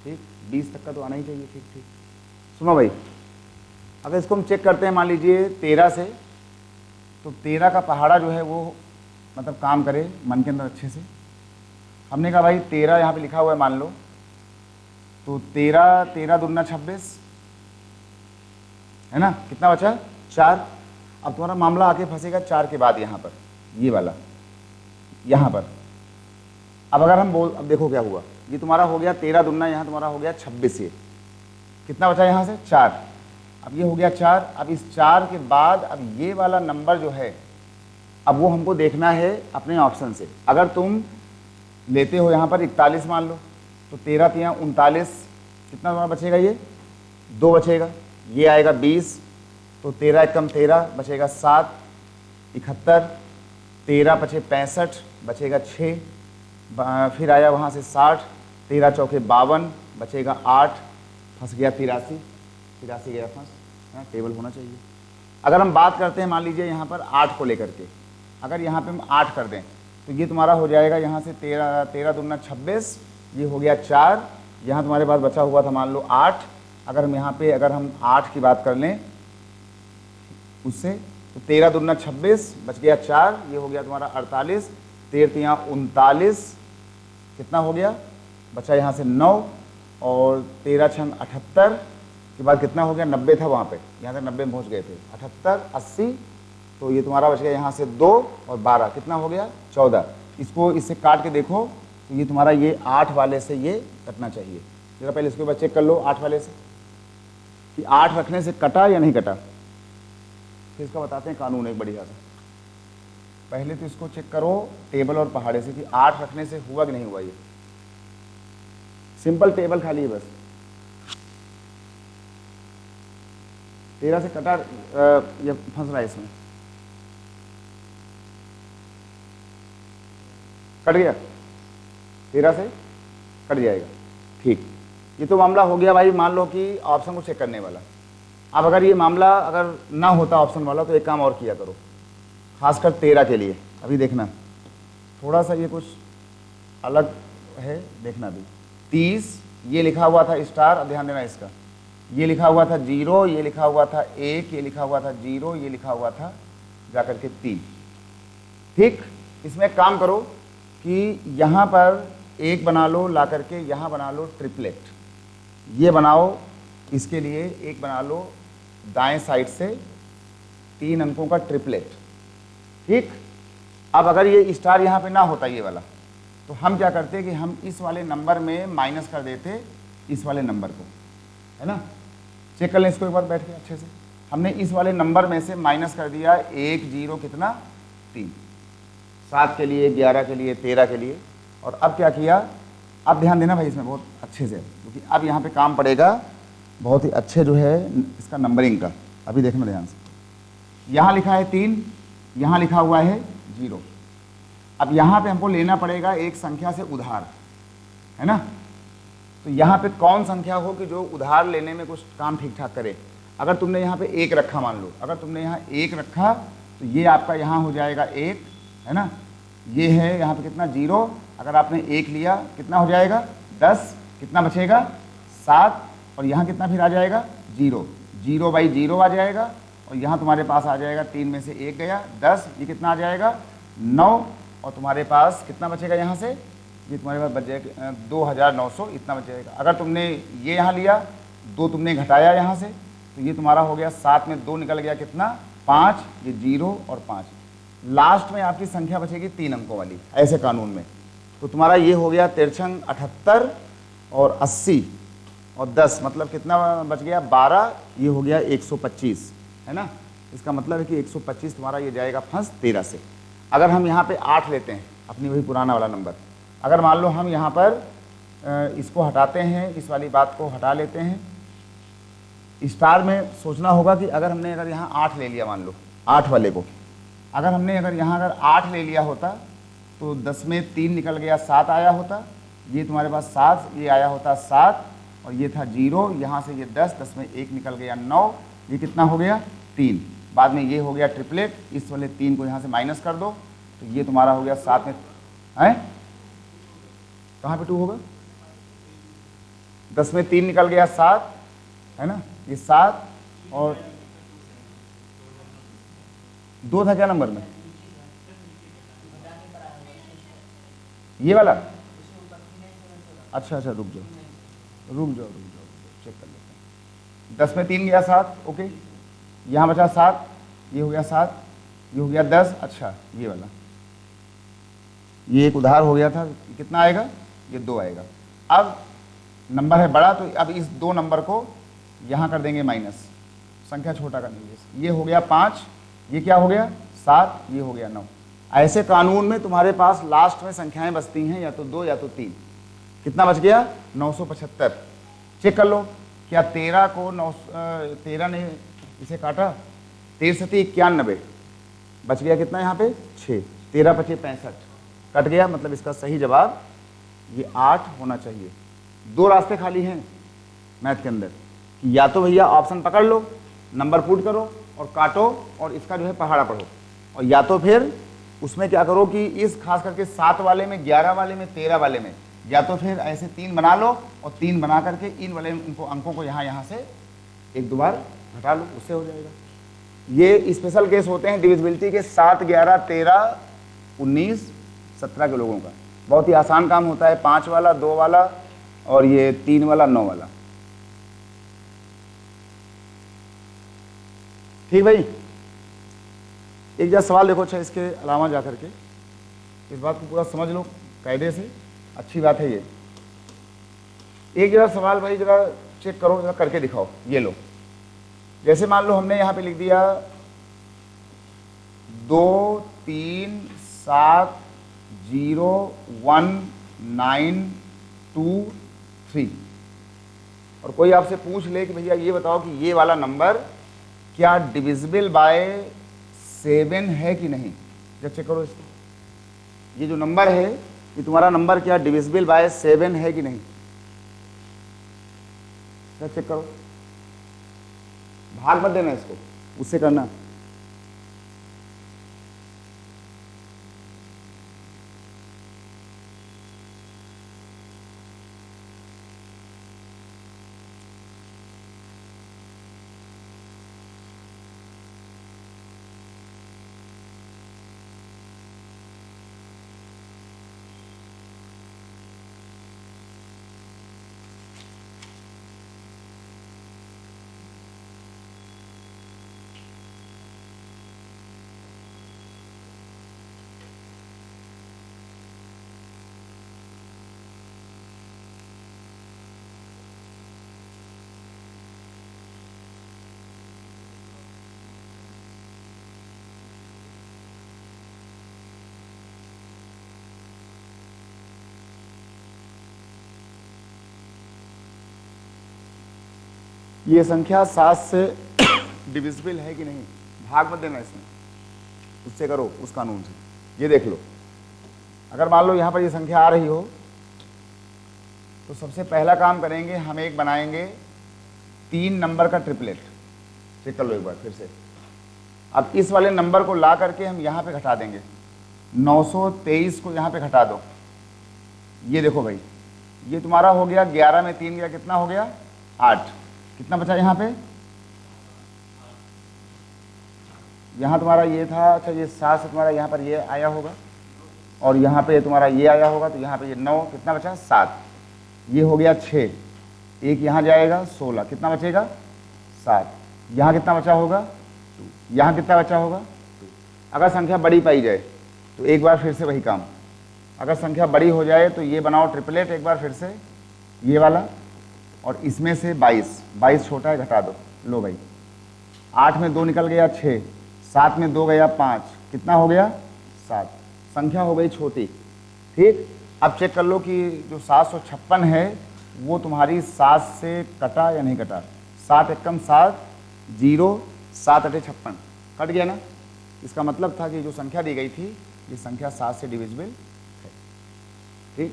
ठीक, 20 तक का तो आना ही चाहिए। ठीक ठीक, सुनो भाई, अगर इसको हम चेक करते हैं मान लीजिए 13 से, तो 13 का पहाड़ा जो है वो मतलब काम करे मन के अंदर अच्छे से। हमने कहा भाई 13 यहाँ पे लिखा हुआ है मान लो, तो 13 दूना 26, है ना, कितना बचा 4। अब तुम्हारा मामला आके फंसेगा 4 के बाद यहाँ पर, ये वाला यहाँ पर। अब अगर हम अब देखो क्या हुआ, ये तुम्हारा हो गया 13 दूना, यहाँ तुम्हारा हो गया 26, ये कितना बचा यहाँ से 4। अब ये हो गया 4। अब इस 4 के बाद अब ये वाला नंबर जो है, अब वो हमको देखना है अपने ऑप्शन से। अगर तुम लेते हो यहाँ पर 41 मान लो, तो 13 3 39, कितना तुम्हारा बचेगा, ये 2 बचेगा, ये आएगा 20, तो 13 एकम 13 बचेगा 7, 71, 13 बचे 65 बचेगा 6, फिर आया वहाँ से 60, 13 चौके 52 बचेगा 8, फंस गया 83 गया फंस, टेबल होना चाहिए। अगर हम बात करते हैं मान लीजिए यहाँ पर 8 को लेकर के, अगर यहाँ पे हम 8 कर दें तो ये तुम्हारा हो जाएगा यहाँ से 13 दूना 26, ये हो गया 4, यहाँ तुम्हारे पास बचा हुआ था मान लो 8। अगर हम यहाँ पे अगर हम 8 की बात कर लें उससे, तो 13 दूना 26 बच गया 4, ये हो गया तुम्हारा 48, 13 3 39, कितना हो गया, बचा यहाँ से 9, और 13 6 78 के बाद कितना हो गया, 90 था वहाँ पे, यहाँ तक 90 में पहुँच गए थे, 78 80, तो ये तुम्हारा बच गया यहाँ से 2 और 12, कितना हो गया 14। इसको इससे काट के देखो तो ये तुम्हारा ये 8 वाले से ये कटना चाहिए। जरा पहले इसके बाद चेक कर लो 8 वाले से कि 8 रखने से कटा या नहीं कटा, फिर इसका बताते हैं कानून एक बढ़िया सा। पहले तो इसको चेक करो टेबल और पहाड़े से कि 8 रखने से हुआ कि नहीं हुआ। ये सिंपल टेबल खाली है बस, 13 से कटा ये फंस रहा है, इसमें कट गया, 13 से कट जाएगा। ठीक, ये तो मामला हो गया भाई, मान लो कि ऑप्शन को चेक करने वाला। अब अगर ये मामला अगर ना होता ऑप्शन वाला, तो एक काम और किया करो, खासकर 13 के लिए। अभी देखना थोड़ा सा ये कुछ अलग है, देखना भी। 30 ये लिखा हुआ था स्टार, अब ध्यान देना इसका, ये लिखा हुआ था 0, ये लिखा हुआ था 1, ये लिखा हुआ था 0, ये लिखा हुआ था जाकर के 3। ठीक, इसमें एक काम करो कि यहाँ पर 1 बना लो, ला करके यहाँ बना लो ट्रिपलेट, ये बनाओ, इसके लिए 1 बना लो दाएं साइड से 3 अंकों का ट्रिपलेट। ठीक, अब अगर ये स्टार यहाँ पे ना होता ये वाला, तो हम क्या करते कि हम इस वाले नंबर में माइनस कर देते इस वाले नंबर को, है ना। चेक कर लें इसको एक बार बैठ के अच्छे से। हमने इस वाले नंबर में से माइनस कर दिया 1 0 कितना 3, 7 के लिए, 11 के लिए, 13 के लिए। और अब क्या किया, अब ध्यान देना भाई इसमें बहुत अच्छे से, क्योंकि अब यहाँ पे काम पड़ेगा बहुत ही अच्छे जो है इसका नंबरिंग का। अभी देखना ध्यान से, यहाँ लिखा है 3, यहाँ लिखा हुआ है 0। अब यहाँ पे हमको लेना पड़ेगा एक संख्या से उधार, है ना। तो यहाँ पे कौन संख्या हो कि जो उधार लेने में कुछ काम ठीक ठाक करे। अगर तुमने यहाँ पे 1 रखा, मान लो अगर तुमने यहाँ 1 रखा तो ये आपका यहाँ हो जाएगा 1, है ना। ये है यहाँ पे कितना 0, अगर आपने 1 लिया कितना हो जाएगा 10, कितना बचेगा 7, और यहाँ कितना फिर आ जाएगा 0, 0/0 आ जाएगा, और यहाँ तुम्हारे पास आ जाएगा 3 में से 1 गया 10, ये कितना आ जाएगा 9, और तुम्हारे पास कितना बचेगा यहाँ से, ये तुम्हारे पास बच जाएगा 2900, इतना बच जाएगा। अगर तुमने ये यहाँ लिया, 2 तुमने घटाया यहाँ से, तो ये तुम्हारा हो गया 7 में 2 निकल गया कितना 5, ये 0 और 5, लास्ट में आपकी संख्या बचेगी 3 अंकों वाली, ऐसे कानून में। तो तुम्हारा ये हो गया 13 78 और 80 और 10, मतलब कितना बच गया 12, ये हो गया 125, है ना। इसका मतलब है कि 125 तुम्हारा ये जाएगा फंस 13 से। अगर हम यहाँ पे 8 लेते हैं, अपनी वही पुराना वाला नंबर, अगर मान लो हम यहाँ पर इसको हटाते हैं, इस वाली बात को हटा लेते हैं, स्टार में सोचना होगा कि अगर हमने अगर यहाँ 8 ले लिया, मान लो 8 वाले को, अगर हमने अगर यहाँ अगर 8 ले लिया होता तो 10 में 3 निकल गया 7 आया होता, ये तुम्हारे पास 7, ये आया होता 7, और ये था 0, यहाँ से ये 10, 10 में 1 निकल गया 9, ये कितना हो गया 3, बाद में ये हो गया ट्रिपलेट, इस वाले 3 को यहाँ से माइनस कर दो, तो ये तुम्हारा हो गया 7 में, है कहाँ पे 2 होगा, 10 में 3 निकल गया 7, है ना, ये 7 और 2 था क्या नंबर में, ये वाला, अच्छा रुक जाओ चेक कर लेते हैं। 10 में 3 गया 7, ओके, यहाँ बचा 7, ये हो गया 7, ये हो गया 10, अच्छा ये वाला, ये एक उधार हो गया था, कितना आएगा, ये 2 आएगा। अब नंबर है बड़ा, तो अब इस 2 नंबर को यहाँ कर देंगे माइनस, संख्या छोटा कर देंगे, ये हो गया 5, ये क्या हो गया 7, ये हो गया 9। ऐसे कानून में तुम्हारे पास लास्ट में संख्याएं बचती हैं या तो 2 या तो 3, कितना बच गया 975। चेक कर लो, क्या 13 को 13 ने इसे काटा, 13 91, बच गया कितना यहाँ पे 6, 13 5 65, कट गया, मतलब इसका सही जवाब ये 8 होना चाहिए। 2 रास्ते खाली हैं मैथ के अंदर, कि या तो भैया ऑप्शन पकड़ लो, नंबर पुट करो और काटो और इसका जो है पहाड़ा पढ़ो, और या तो फिर उसमें क्या करो कि इस खास करके 7 वाले में, 11 वाले में, 13 वाले में, या तो फिर ऐसे 3 बना लो और 3 बना करके इन वाले इनको अंकों को यहाँ से 1-2 बार घटा लो, उससे हो जाएगा। ये स्पेशल केस होते हैं डिविजिबिलिटी के, 7 11 13 19 17 के लोगों का बहुत ही आसान काम होता है, 5 वाला, 2 वाला और ये 3 वाला, 9 वाला। ठीक भाई, एक जरा सवाल देखो, अच्छा इसके अलावा जा करके इस बात को पूरा समझ लो कायदे से, अच्छी बात है ये। एक जरा सवाल भाई जरा चेक करो, जरा करके दिखाओ। ये लो, जैसे मान लो हमने यहाँ पे लिख दिया 2 3 7 0 1 9 2 3, और कोई आपसे पूछ ले कि भैया ये बताओ कि ये वाला नंबर क्या डिविजिबल बाय 7 है कि नहीं, जब चेक करो इसको, ये जो नंबर है ये तुम्हारा नंबर क्या डिविजिबल बाय 7 है कि नहीं, जब चेक करो, भाग मत देना इसको, उससे करना। ये संख्या 7 से डिविजिबल है कि नहीं, भाग मत देना इसमें, उससे करो उस कानून से। ये देख लो, अगर मान लो यहाँ पर ये संख्या आ रही हो तो सबसे पहला काम करेंगे, हम एक बनाएंगे 3 नंबर का ट्रिपलेट। चेक कर लो एक बार फिर से। अब इस वाले नंबर को ला करके हम यहाँ पे घटा देंगे, 923 को यहाँ पे घटा दो। ये देखो भाई, ये तुम्हारा हो गया 11 में 3 गया, कितना हो गया 8। कितना बचा यहाँ पे, यहाँ तुम्हारा ये था, अच्छा ये 7 से तुम्हारा यहाँ पर ये आया होगा और यहाँ पे तुम्हारा ये आया होगा, तो यहाँ पे ये 9, कितना बचा 7। ये हो गया 6, एक यहाँ जाएगा 16, कितना बचेगा 7। यहाँ कितना बचा होगा 2, यहाँ कितना बचा होगा 2। अगर संख्या बड़ी पाई जाए तो एक बार फिर से वही काम, अगर संख्या बड़ी हो जाए तो ये बनाओ ट्रिपलेट एक बार फिर से, ये वाला, और इसमें से 22 छोटा है घटा दो। लो भाई, 8 में 2 निकल गया 6, 7 में 2 गया 5, कितना हो गया 7। संख्या हो गई छोटी। ठीक, अब चेक कर लो कि जो 756 है वो तुम्हारी 7 से कटा या नहीं कटा। 7 एकम 7, 0, 7 अठे 56, कट गया ना। इसका मतलब था कि जो संख्या दी गई थी ये संख्या 7 से डिविजिबल है। ठीक,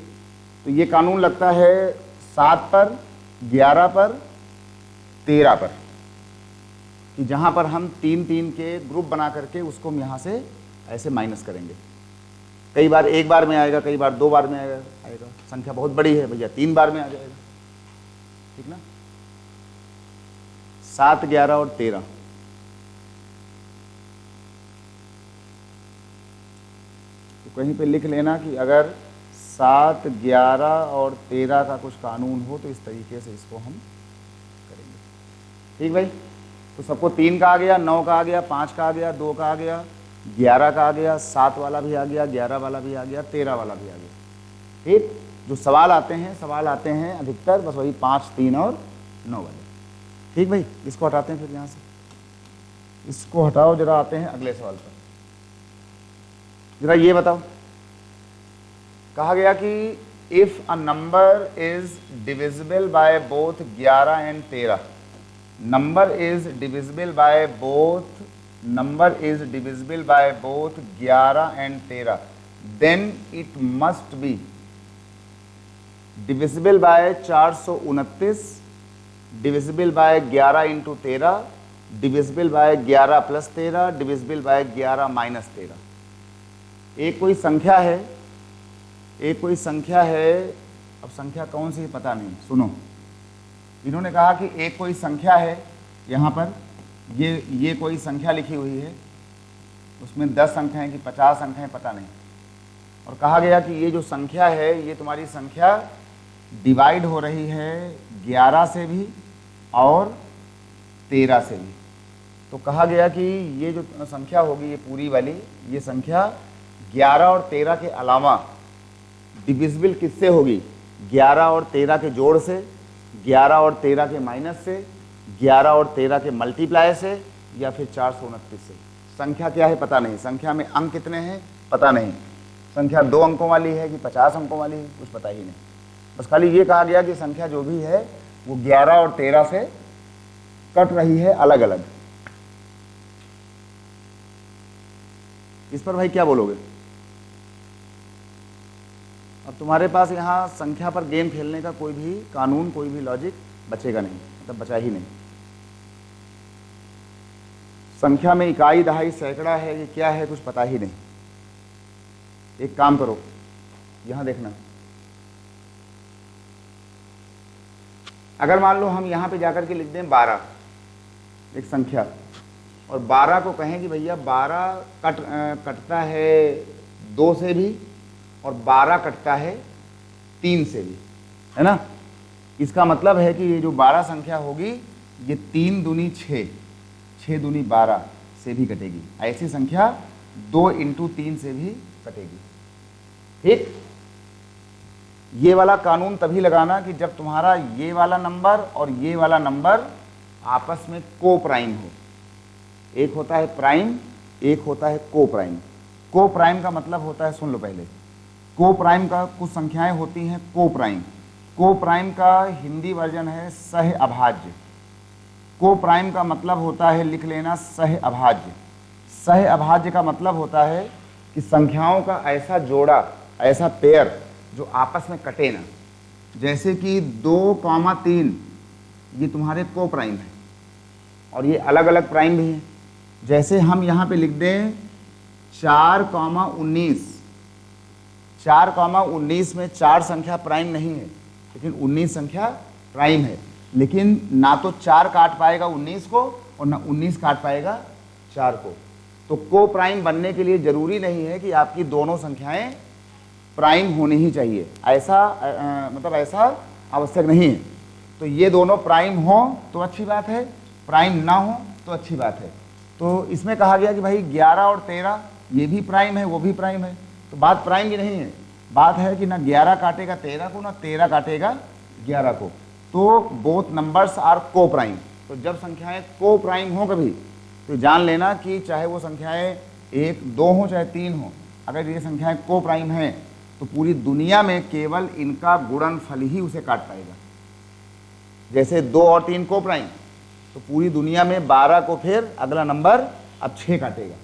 तो ये कानून लगता है 7 पर, 11 पर, 13 पर, कि जहां पर हम 3-3 के ग्रुप बना करके उसको हम यहाँ से ऐसे माइनस करेंगे। कई बार एक बार में आएगा, कई बार 2 बार में आएगा। संख्या बहुत बड़ी है भैया, 3 बार में आ जाएगा। ठीक ना, 7, 11 और 13। तो कहीं पे लिख लेना कि अगर 7, 11 और 13 का कुछ कानून हो तो इस तरीके से इसको हम करेंगे। ठीक भाई, तो सबको 3 का आ गया, 9 का आ गया, 5 का आ गया, 2 का आ गया, 11 का आ गया, 7 वाला भी आ गया, 11 वाला भी आ गया, 13 वाला भी आ गया। ठीक, जो सवाल आते हैं अधिकतर बस वही 5, 3 और 9 वाले। ठीक भाई, इसको हटाते हैं फिर यहाँ से, इसको हटाओ जरा, आते हैं अगले सवाल पर। जरा ये बताओ, कहा गया कि if a number is divisible by both 11 and 13, number is divisible by both 11 and 13, then it must be divisible by 429, divisible by 11 into 13, divisible by 11 plus 13, divisible by 11 minus 13। एक कोई संख्या है, अब संख्या कौन सी पता नहीं। सुनो, इन्होंने कहा कि एक कोई संख्या है, यहाँ पर ये कोई संख्या लिखी हुई है, उसमें 10 अंक हैं कि 50 अंक हैं पता नहीं, और कहा गया कि ये जो संख्या है ये तुम्हारी संख्या डिवाइड हो रही है 11 से भी और 13 से भी। तो कहा गया कि ये जो संख्या होगी ये पूरी वाली, ये संख्या 11 और 13 के अलावा डिविजिबल किससे होगी, 11 और 13 के जोड़ से, 11 और 13 के माइनस से, 11 और 13 के मल्टीप्लाई से, या फिर 429 से। संख्या क्या है पता नहीं, संख्या में अंक कितने हैं पता नहीं, संख्या 2 अंकों वाली है कि 50 अंकों वाली है कुछ पता ही नहीं। बस खाली ये कहा गया कि संख्या जो भी है वो 11 और 13 से कट रही है अलग अलग। इस पर भाई क्या बोलोगे? अब तुम्हारे पास यहाँ संख्या पर गेम खेलने का कोई भी कानून, कोई भी लॉजिक बचेगा नहीं, मतलब बचा ही नहीं। संख्या में इकाई, दहाई, सैकड़ा है कि क्या है कुछ पता ही नहीं। एक काम करो, यहां देखना, अगर मान लो हम यहां पे जाकर के लिख दें 12 एक संख्या, और 12 को कहें कि भैया 12 कटता है 2 से भी और 12 कटता है 3 से भी, है ना। इसका मतलब है कि ये जो 12 संख्या होगी ये 3 दूनी 6, 6 दूनी 12 से भी कटेगी। ऐसी संख्या 2 इंटू 3 से भी कटेगी। ठीक, ये वाला कानून तभी लगाना कि जब तुम्हारा ये वाला नंबर और ये वाला नंबर आपस में को प्राइम हो। एक होता है प्राइम, एक होता है को प्राइम। को प्राइम का मतलब होता है, सुन लो पहले, को प्राइम का कुछ संख्याएं होती हैं को प्राइम। को प्राइम का हिंदी वर्जन है सह अभाज्य। को प्राइम का मतलब होता है, लिख लेना, सह अभाज्य। सह अभाज्य का मतलब होता है कि संख्याओं का ऐसा जोड़ा, ऐसा पेयर जो आपस में कटे ना। जैसे कि 2,3 ये तुम्हारे को प्राइम है और ये अलग अलग प्राइम भी हैं। जैसे हम यहाँ पे लिख दें 4,19, 4,19 में 4 संख्या प्राइम नहीं है, लेकिन 19 संख्या प्राइम है। लेकिन ना तो 4 काट पाएगा 19 को और ना 19 काट पाएगा 4 को। तो को प्राइम बनने के लिए जरूरी नहीं है कि आपकी दोनों संख्याएं प्राइम होनी ही चाहिए, ऐसा मतलब ऐसा आवश्यक नहीं है। तो ये दोनों प्राइम हो तो अच्छी बात है, प्राइम ना हो तो अच्छी बात है। तो इसमें कहा गया कि भाई 11 और 13 ये भी प्राइम है, वो भी प्राइम है। तो बात प्राइम की नहीं है, बात है कि ना 11 काटेगा 13 को, ना 13 काटेगा 11 को। तो बोथ नंबर्स आर को प्राइम। तो जब संख्याएं को प्राइम हो कभी, तो जान लेना कि चाहे वो संख्याएं 1, 2 हो चाहे 3 हो, अगर ये संख्याएं को प्राइम हैं तो पूरी दुनिया में केवल इनका गुणनफल ही उसे काट पाएगा। जैसे 2 और 3 को प्राइम, तो पूरी दुनिया में 12 को फिर अगला नंबर अब 6 काटेगा,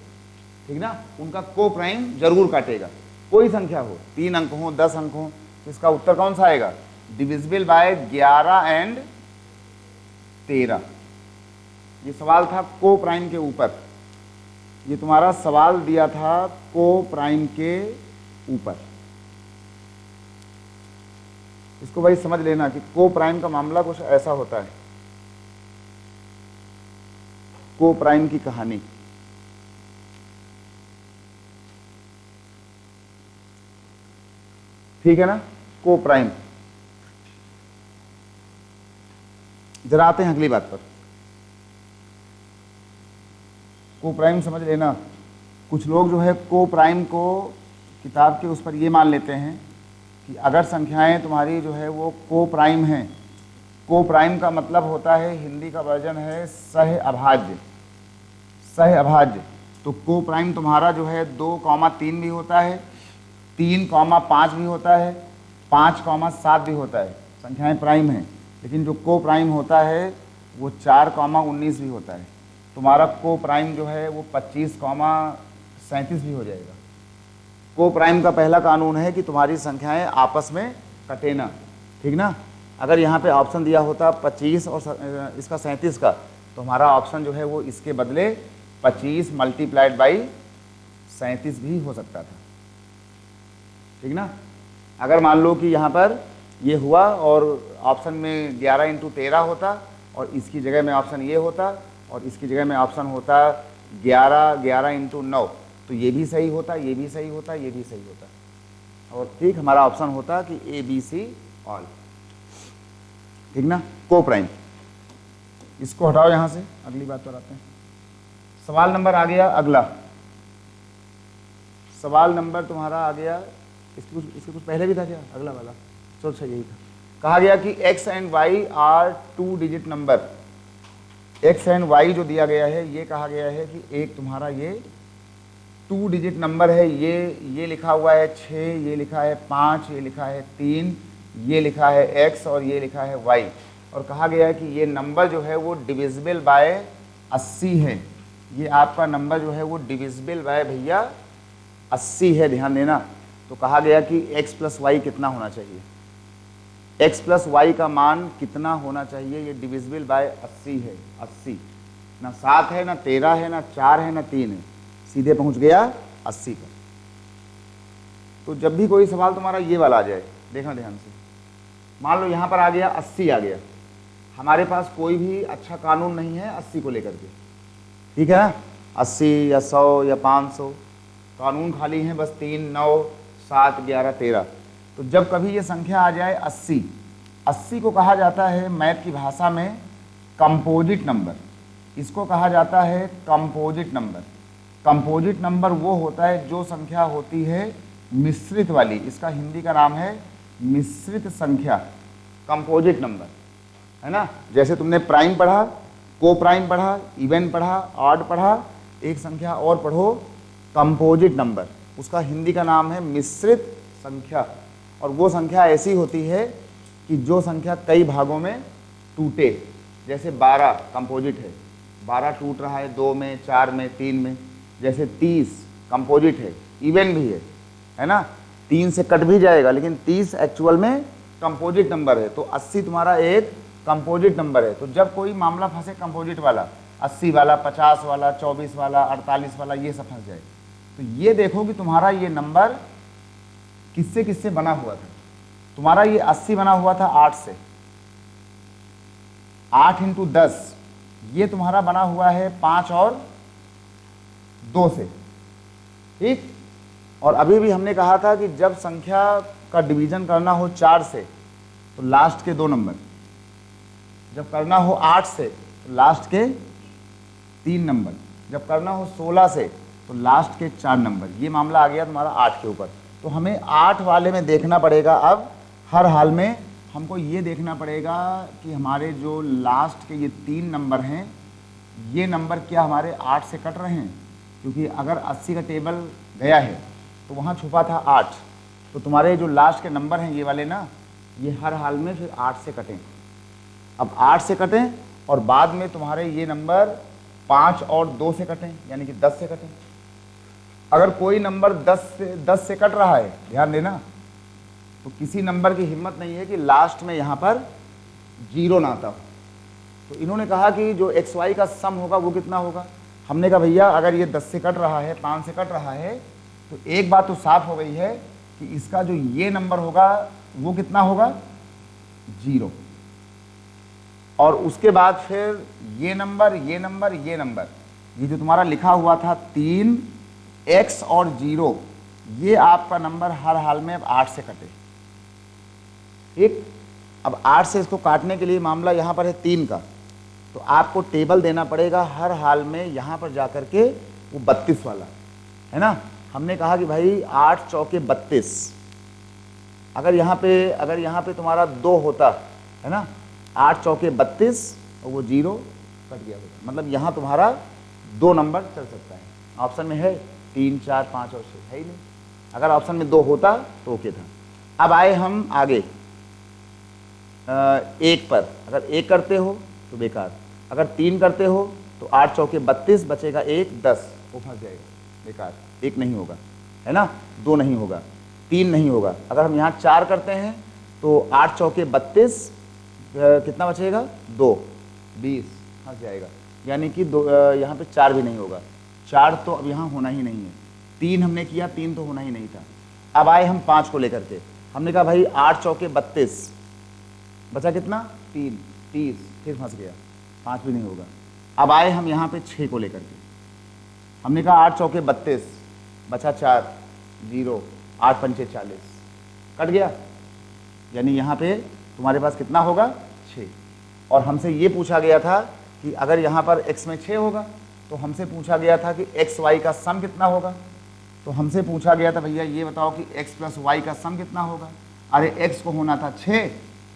ठीक ना। उनका को प्राइम जरूर काटेगा, कोई संख्या हो, 3 अंक हो, 10 अंक हो। तो इसका उत्तर कौन सा आएगा? Divisible by 11 and 13। ये सवाल था को प्राइम के ऊपर, ये तुम्हारा सवाल दिया था को प्राइम के ऊपर। इसको भाई समझ लेना कि को प्राइम का मामला कुछ ऐसा होता है। को प्राइम की कहानी, ठीक है ना। को प्राइम, जरा आते हैं अगली बात पर। को प्राइम समझ लेना, कुछ लोग जो है को प्राइम को किताब के उस पर ये मान लेते हैं कि अगर संख्याएं तुम्हारी जो है वो को प्राइम हैं, को प्राइम का मतलब होता है, हिंदी का वर्जन है सह अभाज्य। सह अभाज्य, तो को प्राइम तुम्हारा जो है 2,3 भी होता है, 3,5 भी होता है, 5,7 भी होता है, संख्याएं प्राइम हैं। लेकिन जो को प्राइम होता है वो 4,19 भी होता है। तुम्हारा को प्राइम जो है वो 25,37 भी हो जाएगा। को प्राइम का पहला कानून है कि तुम्हारी संख्याएं आपस में कटे ना, ठीक ना। अगर यहाँ पे ऑप्शन दिया होता 25 और इसका 37 का, तो हमारा ऑप्शन जो है वो इसके बदले 25 मल्टीप्लाइड बाई 37 भी हो सकता था, ठीक ना। अगर मान लो कि यहाँ पर ये हुआ और ऑप्शन में 11 × 13 होता और इसकी जगह में ऑप्शन ये होता और इसकी जगह में ऑप्शन होता 11 × 9, तो ये भी सही होता, ये भी सही होता, ये भी सही होता और ठीक हमारा ऑप्शन होता कि ABC ऑल, ठीक ना। को प्राइम, इसको हटाओ यहाँ से, अगली बात पर आते हैं। सवाल नंबर आ गया अगला, सवाल नंबर तुम्हारा आ गया, इसके कुछ पहले भी था क्या अगला वाला? चलो अच्छा यही था। कहा गया कि x and y are 2 digit number. x and y जो दिया गया है ये कहा गया है कि एक तुम्हारा ये 2 डिजिट नंबर है, ये लिखा हुआ है 6, ये लिखा है 5, ये लिखा है 3, ये लिखा है x और ये लिखा है y। और कहा गया है कि ये नंबर जो है वो डिविजिबल बाय 80 है। ये आपका नंबर जो है वो डिविजिबल बाय भैया 80 है, ध्यान देना। तो कहा गया कि x प्लस वाई कितना होना चाहिए, x प्लस वाई का मान कितना होना चाहिए। ये डिविजिबल बाय 80 है, 80, ना 7 है, ना 13 है, ना 4 है, ना 3 है, सीधे पहुंच गया 80 पर। तो जब भी कोई सवाल तुम्हारा ये वाला आ जाए, देखना ध्यान से, मान लो यहाँ पर आ गया 80 आ गया, हमारे पास कोई भी अच्छा कानून नहीं है 80 को लेकर के, ठीक है ना। 80 या 100 या 500 कानून खाली हैं बस 3, 9, 7, 11, 13। तो जब कभी ये संख्या आ जाए 80, 80 को कहा जाता है मैथ की भाषा में कंपोजिट नंबर। इसको कहा जाता है कंपोजिट नंबर। कंपोजिट नंबर वो होता है जो संख्या होती है मिश्रित वाली, इसका हिंदी का नाम है मिश्रित संख्या, कंपोजिट नंबर, है ना। जैसे तुमने प्राइम पढ़ा, को प्राइम पढ़ा, इवन पढ़ा, ऑड पढ़ा, एक संख्या और पढ़ो कंपोजिट नंबर, उसका हिंदी का नाम है मिश्रित संख्या। और वो संख्या ऐसी होती है कि जो संख्या कई भागों में टूटे, जैसे 12 कंपोजिट है, 12 टूट रहा है 2 में, 4 में, 3 में। जैसे 30 कंपोजिट है, इवन भी है ना, 3 से कट भी जाएगा, लेकिन 30 एक्चुअल में कंपोजिट नंबर है, तो 80 तुम्हारा एक कंपोजिट नंबर है। तो जब कोई मामला फंसे कंपोजिट वाला, 80 वाला, 50 वाला, 24 वाला, 48 वाला, ये सब फंस जाए, तो ये देखो कि तुम्हारा ये नंबर किससे किससे बना हुआ था। तुम्हारा ये 80 बना हुआ था 8 से, 8 इंटू 10, ये तुम्हारा बना हुआ है 5 और 2 से, ठीक। और अभी भी हमने कहा था कि जब संख्या का डिवीजन करना हो 4 से तो लास्ट के 2 नंबर, जब करना हो 8 से तो लास्ट के 3 नंबर, जब करना हो 16 से तो लास्ट के 4 नंबर। ये मामला आ गया तुम्हारा 8 के ऊपर। तो हमें 8 वाले में देखना पड़ेगा। अब हर हाल में हमको ये देखना पड़ेगा कि हमारे जो लास्ट के ये 3 नंबर हैं, ये नंबर क्या हमारे 8 से कट रहे हैं, क्योंकि अगर 80 का टेबल गया है तो वहाँ छुपा था 8, तो तुम्हारे जो लास्ट के नंबर हैं ये वाले ना, ये हर हाल में फिर 8 से कटें। अब 8 से कटें और बाद में तुम्हारे ये नंबर 5 और 2 से कटें, यानी कि 10 से कटें। अगर कोई नंबर 10 से कट रहा है, ध्यान देना, तो किसी नंबर की हिम्मत नहीं है कि लास्ट में यहाँ पर 0 ना आता हो। तो इन्होंने कहा कि जो एक्स वाई का सम होगा वो कितना होगा। हमने कहा भैया अगर ये 10 से कट रहा है, 5 से कट रहा है, तो एक बात तो साफ हो गई है कि इसका जो ये नंबर होगा वो कितना होगा, 0। और उसके बाद फिर ये नंबर, ये नंबर, ये नंबर, ये जो तुम्हारा लिखा हुआ था 3 x और 0, ये आपका नंबर हर हाल में अब 8 से कटे, ठीक। अब 8 से इसको काटने के लिए मामला यहाँ पर है 3 का, तो आपको टेबल देना पड़ेगा हर हाल में यहाँ पर जाकर के वो 32 वाला, है ना। हमने कहा कि भाई 8 चौके 32, अगर यहाँ पे तुम्हारा 2 होता है ना, 8 चौके 32 और वो 0 कट गया होता, मतलब यहाँ तुम्हारा 2 नंबर चल सकता है। ऑप्शन में है 3, 4, 5 और 6, है ही नहीं। अगर ऑप्शन में 2 होता तो ओके था। अब आए हम आगे 1 पर। अगर 1 करते हो तो बेकार, अगर 3 करते हो तो 8 चौके 32, बचेगा 1, 10, वो फंस जाएगा, बेकार। 1 नहीं होगा, है ना, 2 नहीं होगा, 3 नहीं होगा। अगर हम यहाँ 4 करते हैं तो 8 चौके 32, कितना बचेगा, 2, 20, फंस जाएगा, यानी कि यहाँ पे 4 भी नहीं होगा। 4 तो अब यहाँ होना ही नहीं है। 3 हमने किया, 3 तो होना ही नहीं था। अब आए हम 5 को लेकर के। हमने कहा भाई 8 चौके 32, बचा कितना, 3, 30, फिर फंस गया, 5 भी नहीं होगा। अब आए हम यहाँ पे 6 को लेकर के। हमने कहा 8 चौके 32, बचा 4, 0, 8 पंचे 40, कट गया, यानी यहाँ पे तुम्हारे पास कितना होगा, 6। और हमसे ये पूछा गया था कि अगर यहाँ पर x में 6 होगा, तो हमसे पूछा गया था कि एक्स वाई का सम कितना होगा। तो हमसे पूछा गया था भैया ये बताओ कि x प्लस वाई का सम कितना होगा। अरे x को होना था 6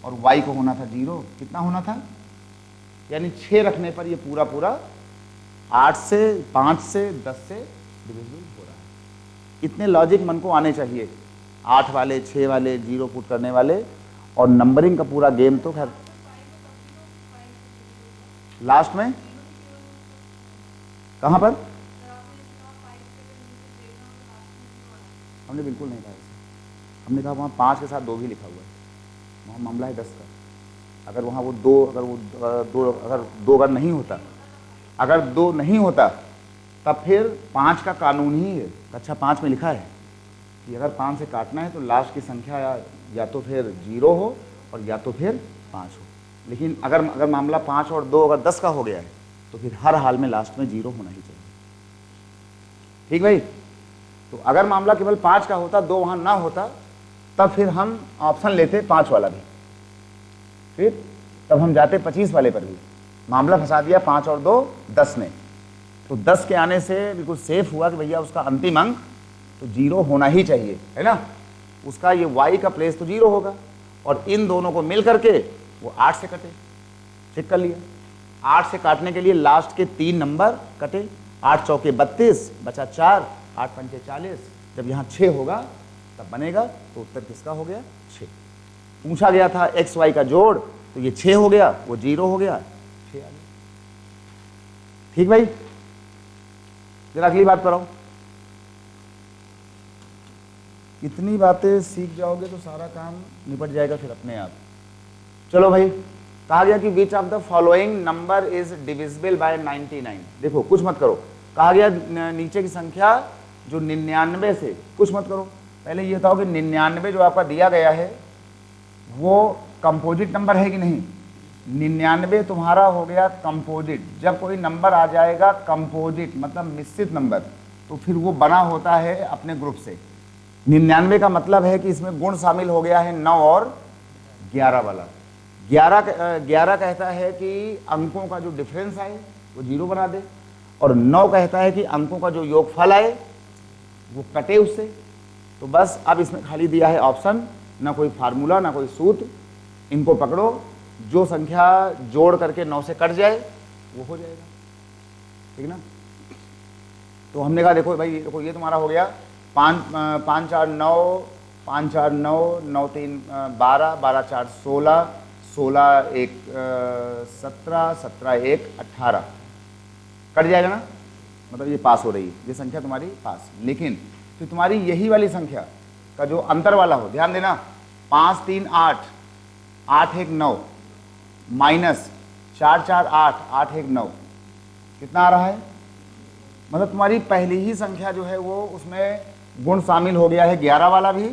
और y को होना था 0, कितना होना था, यानी 6 रखने पर ये पूरा पूरा 8 से, 5 से, 10 से डिविजिबल हो रहा है। इतने लॉजिक मन को आने चाहिए, 8 वाले, 6 वाले, 0 पुट करने वाले, और नंबरिंग का पूरा गेम तो खैर लास्ट में कहाँ पर हमने बिल्कुल नहीं कहा ऐसे। हमने कहा वहाँ 5 के साथ 2 भी लिखा हुआ है, वहाँ मामला है 10 का। अगर वहाँ वो 2 अगर नहीं होता, अगर 2 नहीं होता तब फिर 5 का कानून ही है। कक्षा 5 में लिखा है कि अगर 5 से काटना है तो लास्ट की संख्या या तो फिर 0 हो और या तो फिर 5 हो। लेकिन अगर मामला 5 और 2 अगर 10 का हो गया है तो फिर हर हाल में लास्ट में 0 होना ही चाहिए, ठीक भाई। तो अगर मामला केवल 5 का होता, 2 वहाँ ना होता, तब फिर हम ऑप्शन लेते 5 वाला भी, फिर तब हम जाते 25 वाले पर भी। मामला फंसा दिया 5 और 2 10 ने, तो 10 के आने से बिल्कुल सेफ हुआ कि भैया उसका अंतिम अंक तो 0 होना ही चाहिए, है ना। उसका ये y का प्लेस तो 0 होगा, और इन दोनों को मिल करके वो 8 से कटे, चेक कर लिया। 8 से काटने के लिए लास्ट के 3 नंबर कटे, 8 चौके 32, बचा 4, 8 पंचे 40। जब यहाँ 6 होगा तब बनेगा, तो उत्तर किसका हो गया, 6। पूछा गया था एक्स वाई का जोड़, तो ये 6 हो गया, वो 0 हो गया, 6 आ गया। ठीक भाई, जरा अगली बात पर आओ। इतनी बातें सीख जाओगे तो सारा काम निपट जाएगा फिर अपने आप। चलो भाई, कहा गया कि which of the following number is divisible bye 99। देखो कुछ मत करो, कहा गया नीचे की संख्या जो 99 से, कुछ मत करो, पहले ये बताओ कि 99 जो आपका दिया गया है वो कंपोजिट नंबर है कि नहीं। 99 तुम्हारा हो गया कंपोजिट। जब कोई नंबर आ जाएगा कंपोजिट मतलब मिश्रित नंबर, तो फिर वो बना होता है अपने ग्रुप से। 99 का मतलब है कि इसमें गुण शामिल हो गया है 9 और 11 वाला। 11 कहता है कि अंकों का जो डिफरेंस आए वो 0 बना दे, और 9 कहता है कि अंकों का जो योगफल आए वो कटे उससे। तो बस अब इसमें खाली दिया है ऑप्शन, ना कोई फार्मूला ना कोई सूत्र, इनको पकड़ो, जो संख्या जोड़ करके 9 से कट जाए वो हो जाएगा, ठीक ना। तो हमने कहा देखो भाई, देखो ये तुम्हारा हो गया 5 4 9, 5 4 9, 9 3 12, 12 4 16, 16 1 17, 17 1 18, कट जाएगा ना, मतलब ये पास हो रही है, ये संख्या तुम्हारी पास। लेकिन तो तुम्हारी यही वाली संख्या का जो अंतर वाला हो, ध्यान देना, 5 3 8, 8 1 9 माइनस 4 4 8, 8 1 9, कितना आ रहा है, मतलब तुम्हारी पहली ही संख्या जो है वो उसमें गुण शामिल हो गया है, 11 वाला भी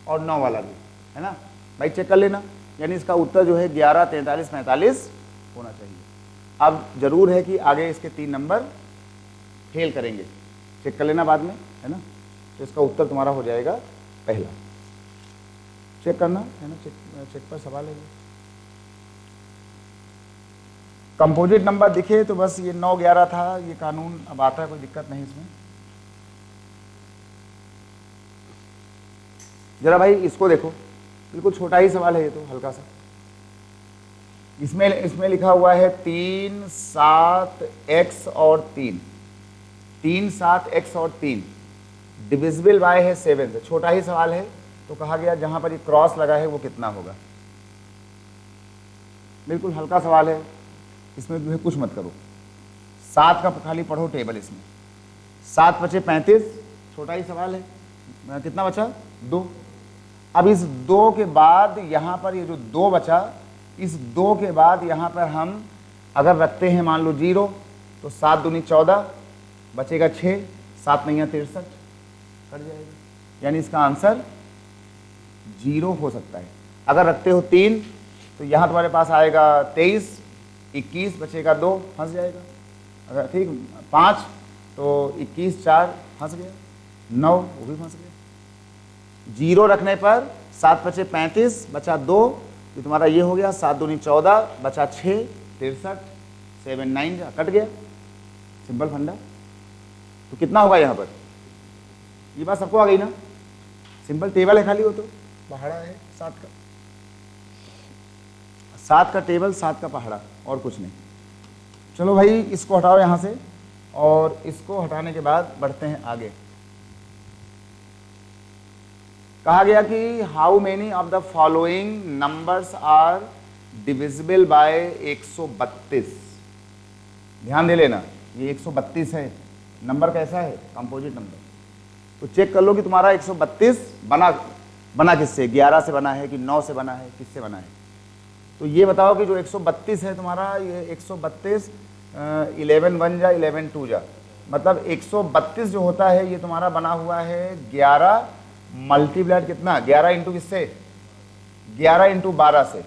और 9 वाला भी, है ना भाई, चेक कर लेना। यानी इसका उत्तर जो है 11 43 45 होना चाहिए। अब जरूर है कि आगे इसके 3 नंबर फेल करेंगे, चेक कर लेना बाद में, है ना। तो इसका उत्तर तुम्हारा हो जाएगा पहला, चेक करना है ना, चेक पर सवाल है। कंपोजिट नंबर दिखे तो बस ये 9 11 था, ये कानून अब आता है, कोई दिक्कत नहीं इसमें। जरा भाई इसको देखो, बिल्कुल छोटा ही सवाल है ये तो, हल्का सा। इसमें लिखा हुआ है 3 7 x और 3, 3 7 x और 3 डिविजिबल बाय है 7 से, छोटा ही सवाल है। तो कहा गया जहां पर ये क्रॉस लगा है वो कितना होगा, बिल्कुल हल्का सवाल है, इसमें जो है कुछ मत करो। 7 का खाली पढ़ो टेबल, इसमें 7 बचे 35, छोटा ही सवाल है, कितना बचा 2। अब इस 2 के बाद यहाँ पर ये जो 2 बचा, इस 2 के बाद यहाँ पर हम अगर रखते हैं मान लो 0, तो 7 दूनी 14, बचेगा 6, 7 नहीं 63, कट जाएगा। यानी इसका आंसर 0 हो सकता है। अगर रखते हो 3 तो यहाँ तुम्हारे पास आएगा 23, 21, बचेगा 2, फंस जाएगा। अगर ठीक 5 तो 21 4 फंस गया, 9 वो भी फंस गया। 0 रखने पर 7 बचे 35, बचा 2, तो तुम्हारा ये हो गया 7 दूनी 14, बचा 6 63, 7 9 जा कट गया, सिंपल फंडा। तो कितना होगा यहाँ पर, ये बात सबको आ गई ना, सिंपल टेबल है खाली, वो तो पहाड़ा है 7 का, 7 का टेबल 7 का पहाड़ा, और कुछ नहीं। चलो भाई इसको हटाओ यहाँ से, और इसको हटाने के बाद बढ़ते हैं आगे। कहा गया कि how many of the following numbers are divisible by 132। ध्यान दे लेना, ये 132 है, नंबर कैसा है, कंपोजिट नंबर। तो चेक कर लो कि तुम्हारा 132 बना किससे, 11 से बना है कि 9 से बना है, किससे बना है। तो ये बताओ कि जो 132 है तुम्हारा, ये 132 11 1 जा 11 2 जा, मतलब 132 जो होता है ये तुम्हारा बना हुआ है 11 मल्टीप्लाइड कितना, 11 इंटू किससे, 11 इंटू 12 से।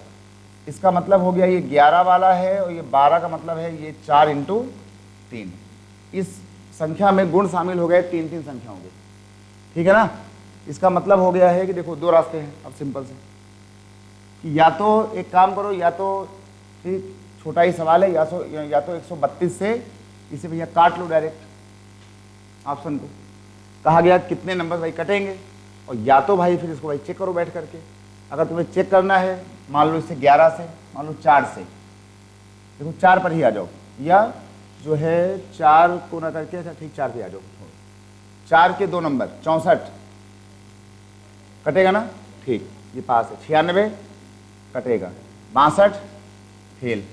इसका मतलब हो गया ये 11 वाला है, और ये 12 का मतलब है ये 4 इंटू 3। इस संख्या में गुण शामिल हो गए 3 संख्याओं के, ठीक है ना। इसका मतलब हो गया है कि देखो 2 रास्ते हैं अब सिंपल से, कि या तो एक काम करो, या तो ठीक छोटा ही सवाल है, या तो 132 से इसे भैया काट लो डायरेक्ट ऑप्शन को। कहा गया कितने नंबर भाई कटेंगे, और या तो भाई फिर इसको भाई चेक करो बैठ करके। अगर तुम्हें चेक करना है मान लो इससे 11 से, मान लो 4 से, देखो 4 पर ही आ जाओ, या जो है 4 को ना करके, अच्छा ठीक 4 पे आ जाओ। 4 के 2 नंबर 64 कटेगा ना, ठीक ये पास है। 96 कटेगा, 62 फेल,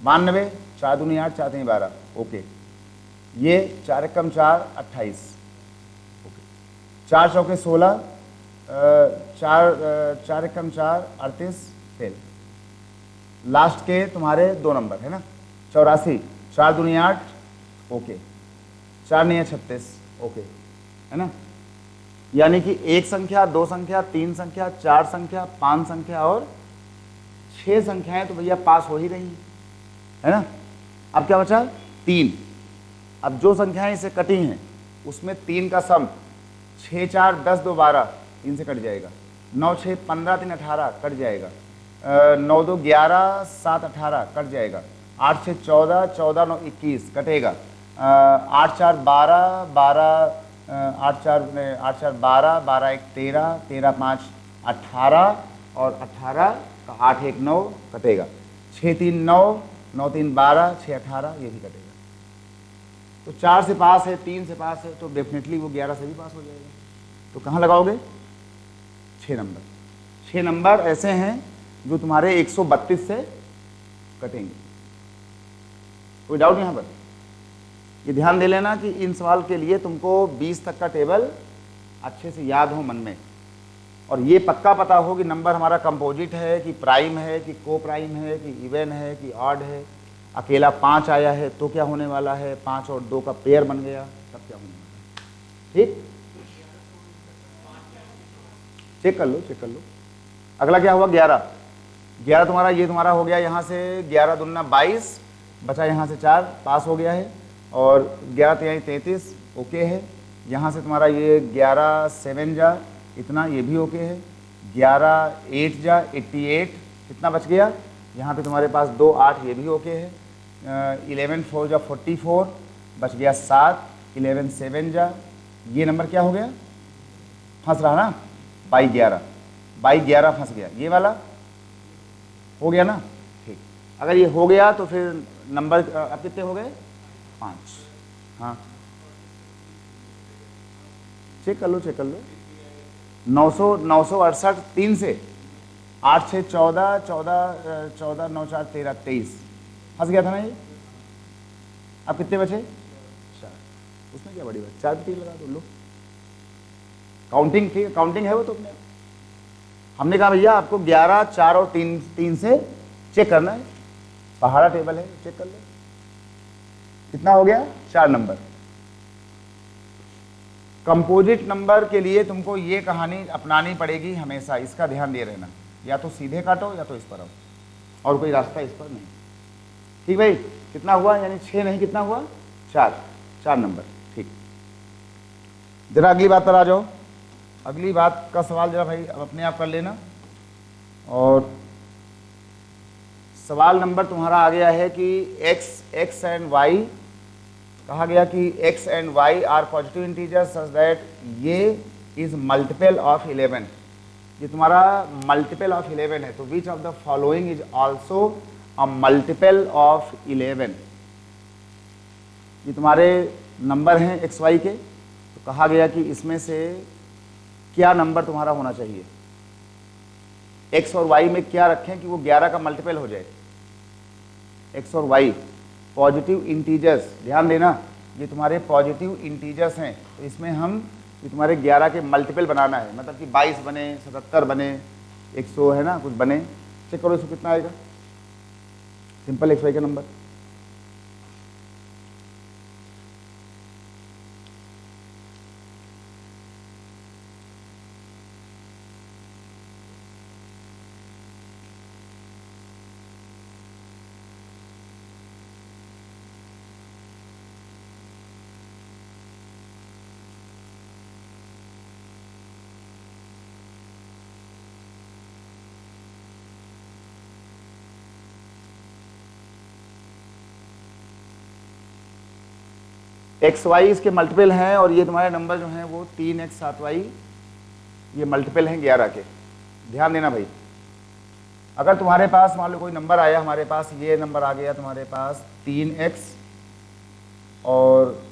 92 4 दूनी 8, 4 तीन 12, ओके। ये 4 एकम 4, 28, ओके। 4 चौके 16, 4 एकम 4, 38, फेल। लास्ट के तुम्हारे 2 नंबर है ना, 84, 4 दूनी 8, ओके। 4 नहीं 36, ओके, है ना। यानी कि 1 संख्या, 2 संख्या, 3 संख्या, 4 संख्या, 5 संख्या और 6 संख्याएं तो भैया पास हो ही रही है ना। अब क्या बचा? 3। अब जो संख्याएं इसे कटी हैं उसमें 3 का सम 6 4 10 2 12 3 से कट जाएगा। 9 6 15 3 18 कट जाएगा। 9 2 11 7 18 कट जाएगा। 8 6 14 14 9 21 कटेगा। 8 4 12 12 8 4 12 12 1 13 13 5 18 और 18 का 8 1 9 कटेगा। 6 3 9 9 3 12 6 18 ये भी कटेगा। तो 4 से पास है, 3 से पास है, तो डेफिनेटली वो 11 से भी पास हो जाएगा। तो कहाँ लगाओगे? 6 नंबर। 6 नंबर ऐसे हैं जो तुम्हारे 132 से कटेंगे। कोई डाउट यहाँ पर? ये ध्यान दे लेना कि इन सवाल के लिए तुमको 20 तक का टेबल अच्छे से याद हो मन में, और ये पक्का पता हो कि नंबर हमारा कंपोजिट है कि प्राइम है कि को प्राइम है कि इवन है कि ऑड है। अकेला 5 आया है तो क्या होने वाला है, 5 और 2 का पेयर बन गया तब क्या होने वाला है। ठीक, चेक कर लो, चेक कर लो। अगला क्या हुआ? 11। 11 तुम्हारा, ये तुम्हारा हो गया यहाँ से 11 दूना 22, बचा यहाँ से 4, पास हो गया है। और 11 3 33, ओके है। यहाँ से तुम्हारा ये 11 7 जा इतना, ये भी ओके है। 11 8 जा 88, कितना बच गया? यहाँ पे तुम्हारे पास 2 8, ये भी ओके है। 11 4 जा 44, बच गया 7। 11 7 जा, ये नंबर क्या हो गया? फंस रहा ना, 22 11 फंस गया। ये वाला हो गया ना, ठीक। अगर ये हो गया तो फिर नंबर अब कितने हो गए? 5। हाँ, चेक कर लो, चेक कर लो। 968 3 से 8 6 14 14 14 9 4 13 23 फंस गया था ना ये। अब कितने बचे? 4। उसमें क्या बड़ी बात, 4 पे 3 लगा दो। लो, काउंटिंग, ठीक है, काउंटिंग है वो तो अपने। हमने कहा भैया आपको 11 4 और 3 से चेक करना है। पहाड़ा टेबल है, चेक कर लो। कितना हो गया? 4 नंबर। कंपोजिट नंबर के लिए तुमको ये कहानी अपनानी पड़ेगी हमेशा, इसका ध्यान दे रहना। या तो सीधे काटो या तो इस पर आओ, और कोई रास्ता इस पर नहीं। ठीक भाई, कितना हुआ? यानी 6 नहीं, कितना हुआ? 4 नंबर। ठीक, जरा अगली बात पर आ जाओ। अगली बात का सवाल जरा भाई अब अपने आप कर लेना। और सवाल नंबर तुम्हारा आ गया है कि x एंड y, कहा गया कि x and y are positive integer such that ये इज मल्टीपल ऑफ 11। ये तुम्हारा मल्टीपल ऑफ 11 है, तो which of the following is also a multiple of 11। ये तुम्हारे नंबर हैं एक्स वाई के, तो कहा गया कि इसमें से क्या नंबर तुम्हारा होना चाहिए। एक्स और वाई में क्या रखें कि वो 11 का मल्टीपल हो जाए। एक्स और वाई पॉजिटिव इंटीजर्स, ध्यान देना ये तुम्हारे पॉजिटिव इंटीजर्स हैं, तो इसमें हम ये तुम्हारे 11 के मल्टीपल बनाना है, मतलब कि 22 बने, 77 बने, 100 है ना कुछ बने। चेक करो इसको कितना आएगा। सिंपल एक्स वाई का नंबर। एक्स वाई इसके मल्टीपल हैं, और ये तुम्हारे नंबर जो हैं वो 3x 7y ये मल्टीपल हैं 11 के। ध्यान देना भाई, अगर तुम्हारे पास मान लो कोई नंबर आया, हमारे पास ये नंबर आ गया तुम्हारे पास 3x, और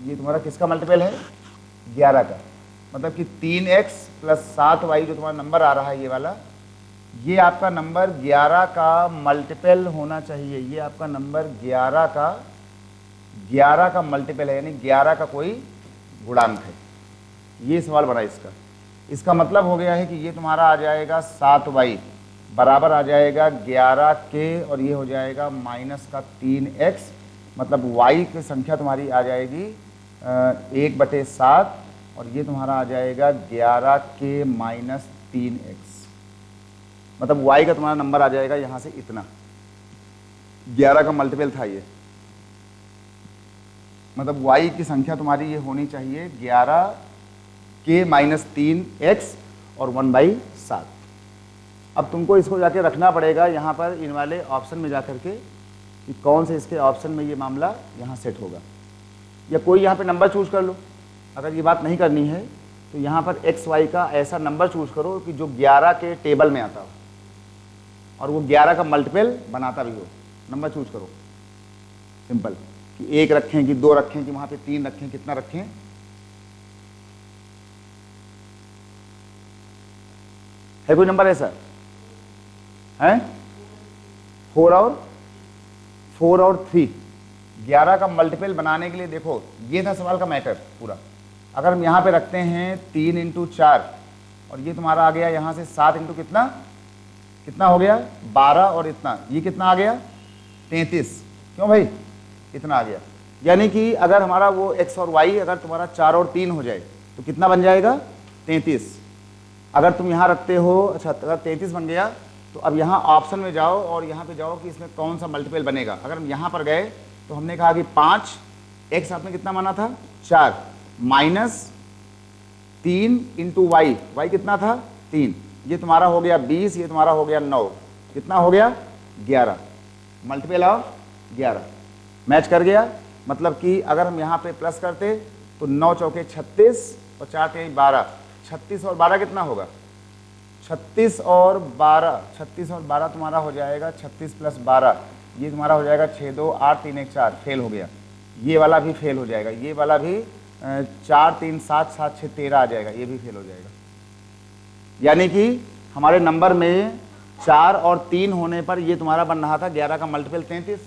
ये तुम्हारा किसका मल्टीपल है? 11 का। मतलब कि 3x + 7y जो तुम्हारा नंबर आ रहा है ये वाला, ये आपका नंबर 11 का मल्टीपल होना चाहिए, ये आपका नंबर 11 का मल्टीपल है, यानी 11 का कोई गुणांक है। ये सवाल बना इसका। इसका मतलब हो गया है कि ये तुम्हारा आ जाएगा 7y बराबर आ जाएगा 11 के, और ये हो जाएगा माइनस का 3x, मतलब y की संख्या तुम्हारी आ जाएगी 1/7, और ये तुम्हारा आ जाएगा 11 के माइनस 3x, मतलब y का तुम्हारा नंबर आ जाएगा यहाँ से इतना। 11 का मल्टीपल था ये, मतलब y की संख्या तुम्हारी ये होनी चाहिए 11 के माइनस 3x और 1/7। अब तुमको इसको जाके रखना पड़ेगा यहाँ पर इन वाले ऑप्शन में जाकर के कि कौन से इसके ऑप्शन में ये मामला यहाँ सेट होगा, या कोई यहाँ पे नंबर चूज कर लो। अगर ये बात नहीं करनी है तो यहाँ पर एक्स वाई का ऐसा नंबर चूज करो कि जो 11 के टेबल में आता हो और वो 11 का मल्टीपल बनाता भी हो। नंबर चूज करो सिंपल, कि 1 रखें कि 2 रखें कि वहाँ पे 3 रखें, कितना रखें। है कोई नंबर ऐसा है? 4 और 3 11 का मल्टीपल बनाने के लिए देखो, ये था सवाल का मैटर पूरा। अगर हम यहाँ पे रखते हैं 3 × 4 और ये तुम्हारा आ गया यहाँ से 7 × कितना हो गया 12, और इतना ये कितना आ गया 33। क्यों भाई इतना आ गया? यानी कि अगर हमारा वो x और y अगर तुम्हारा 4 और 3 हो जाए तो कितना बन जाएगा 33। अगर तुम यहाँ रखते हो, अच्छा अगर 33 बन गया तो अब यहाँ ऑप्शन में जाओ और यहाँ पे जाओ कि इसमें कौन सा मल्टीपल बनेगा। अगर हम यहाँ पर गए तो हमने कहा कि 5 x आपने कितना माना था 4 माइनस 3 × y कितना था 3, ये तुम्हारा हो गया 20, ये तुम्हारा हो गया 9, कितना हो गया 11, मल्टीपल ऑफ 11 मैच कर गया। मतलब कि अगर हम यहाँ पे प्लस करते तो 9 चौके 36 और 4 3 12, 36 और 12 कितना होगा 36 और 12 तुम्हारा हो जाएगा 36 + 12, ये तुम्हारा हो जाएगा 6 2 8 3 1 4, फेल हो गया। ये वाला भी फेल हो जाएगा, ये वाला भी 4 3 7 7 6 13 आ जाएगा, ये भी फेल हो जाएगा। यानी कि हमारे नंबर में 4 और 3 होने पर ये तुम्हारा बन रहा था 11 का मल्टीपल 33,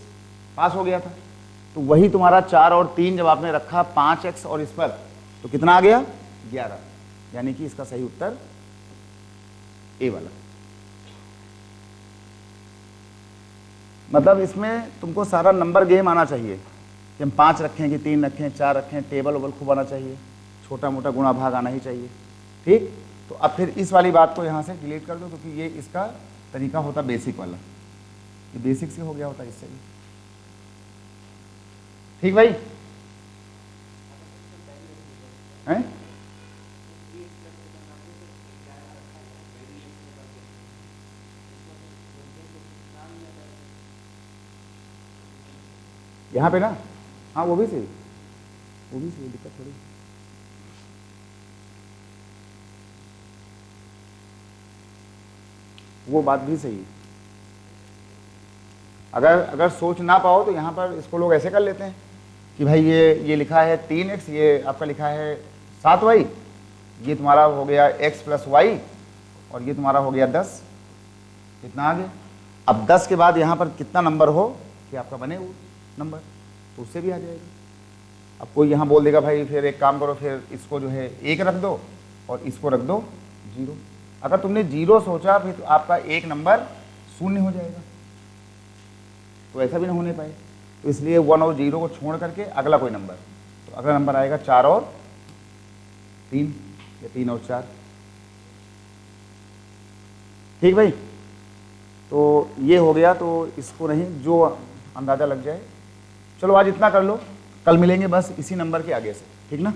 पास हो गया था। तो वही तुम्हारा 4 और 3 जब आपने रखा 5x और इस पर तो कितना आ गया 11, यानी कि इसका सही उत्तर ए वाला। मतलब इसमें तुमको सारा नंबर गेम आना चाहिए कि हम 5 रखें कि 3 रखें 4 रखें, टेबल वोबल खूब आना चाहिए, छोटा मोटा गुणा भाग आना ही चाहिए। ठीक, तो अब फिर इस वाली बात को यहाँ से डिलीट कर दो, क्योंकि ये इसका तरीका होता बेसिक वाला, ये बेसिक से हो गया होता इससे भी। ठीक भाई हैं? यहाँ पे ना, हाँ वो भी सही, दिक्कत थोड़ी। वो बात भी सही है। अगर सोच ना पाओ तो यहाँ पर इसको लोग ऐसे कर लेते हैं कि भाई ये लिखा है 3x, ये आपका लिखा है 7y, ये तुम्हारा हो गया x + y, और ये तुम्हारा हो गया 10, कितना आ गया। अब 10 के बाद यहाँ पर कितना नंबर हो कि आपका बने वो नंबर, तो उससे भी आ जाएगा। अब कोई यहाँ बोल देगा भाई फिर एक काम करो, फिर इसको जो है 1 रख दो और इसको रख दो 0। अगर तुमने 0 सोचा फिर तो आपका एक नंबर 0 हो जाएगा, तो ऐसा भी ना होने पाए। तो इसलिए 1 और 0 को छोड़ करके अगला कोई नंबर, तो अगला नंबर आएगा 4 और 3 या 3 और 4। ठीक भाई, तो ये हो गया, तो इसको नहीं जो अंदाज़ा लग जाए। चलो आज इतना कर लो, कल मिलेंगे बस इसी नंबर के आगे से, ठीक ना।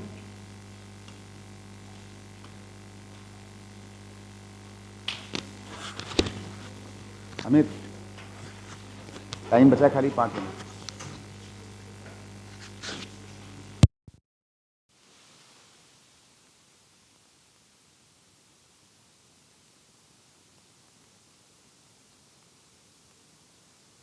हमें टाइम बचा खाली 5 मिनट।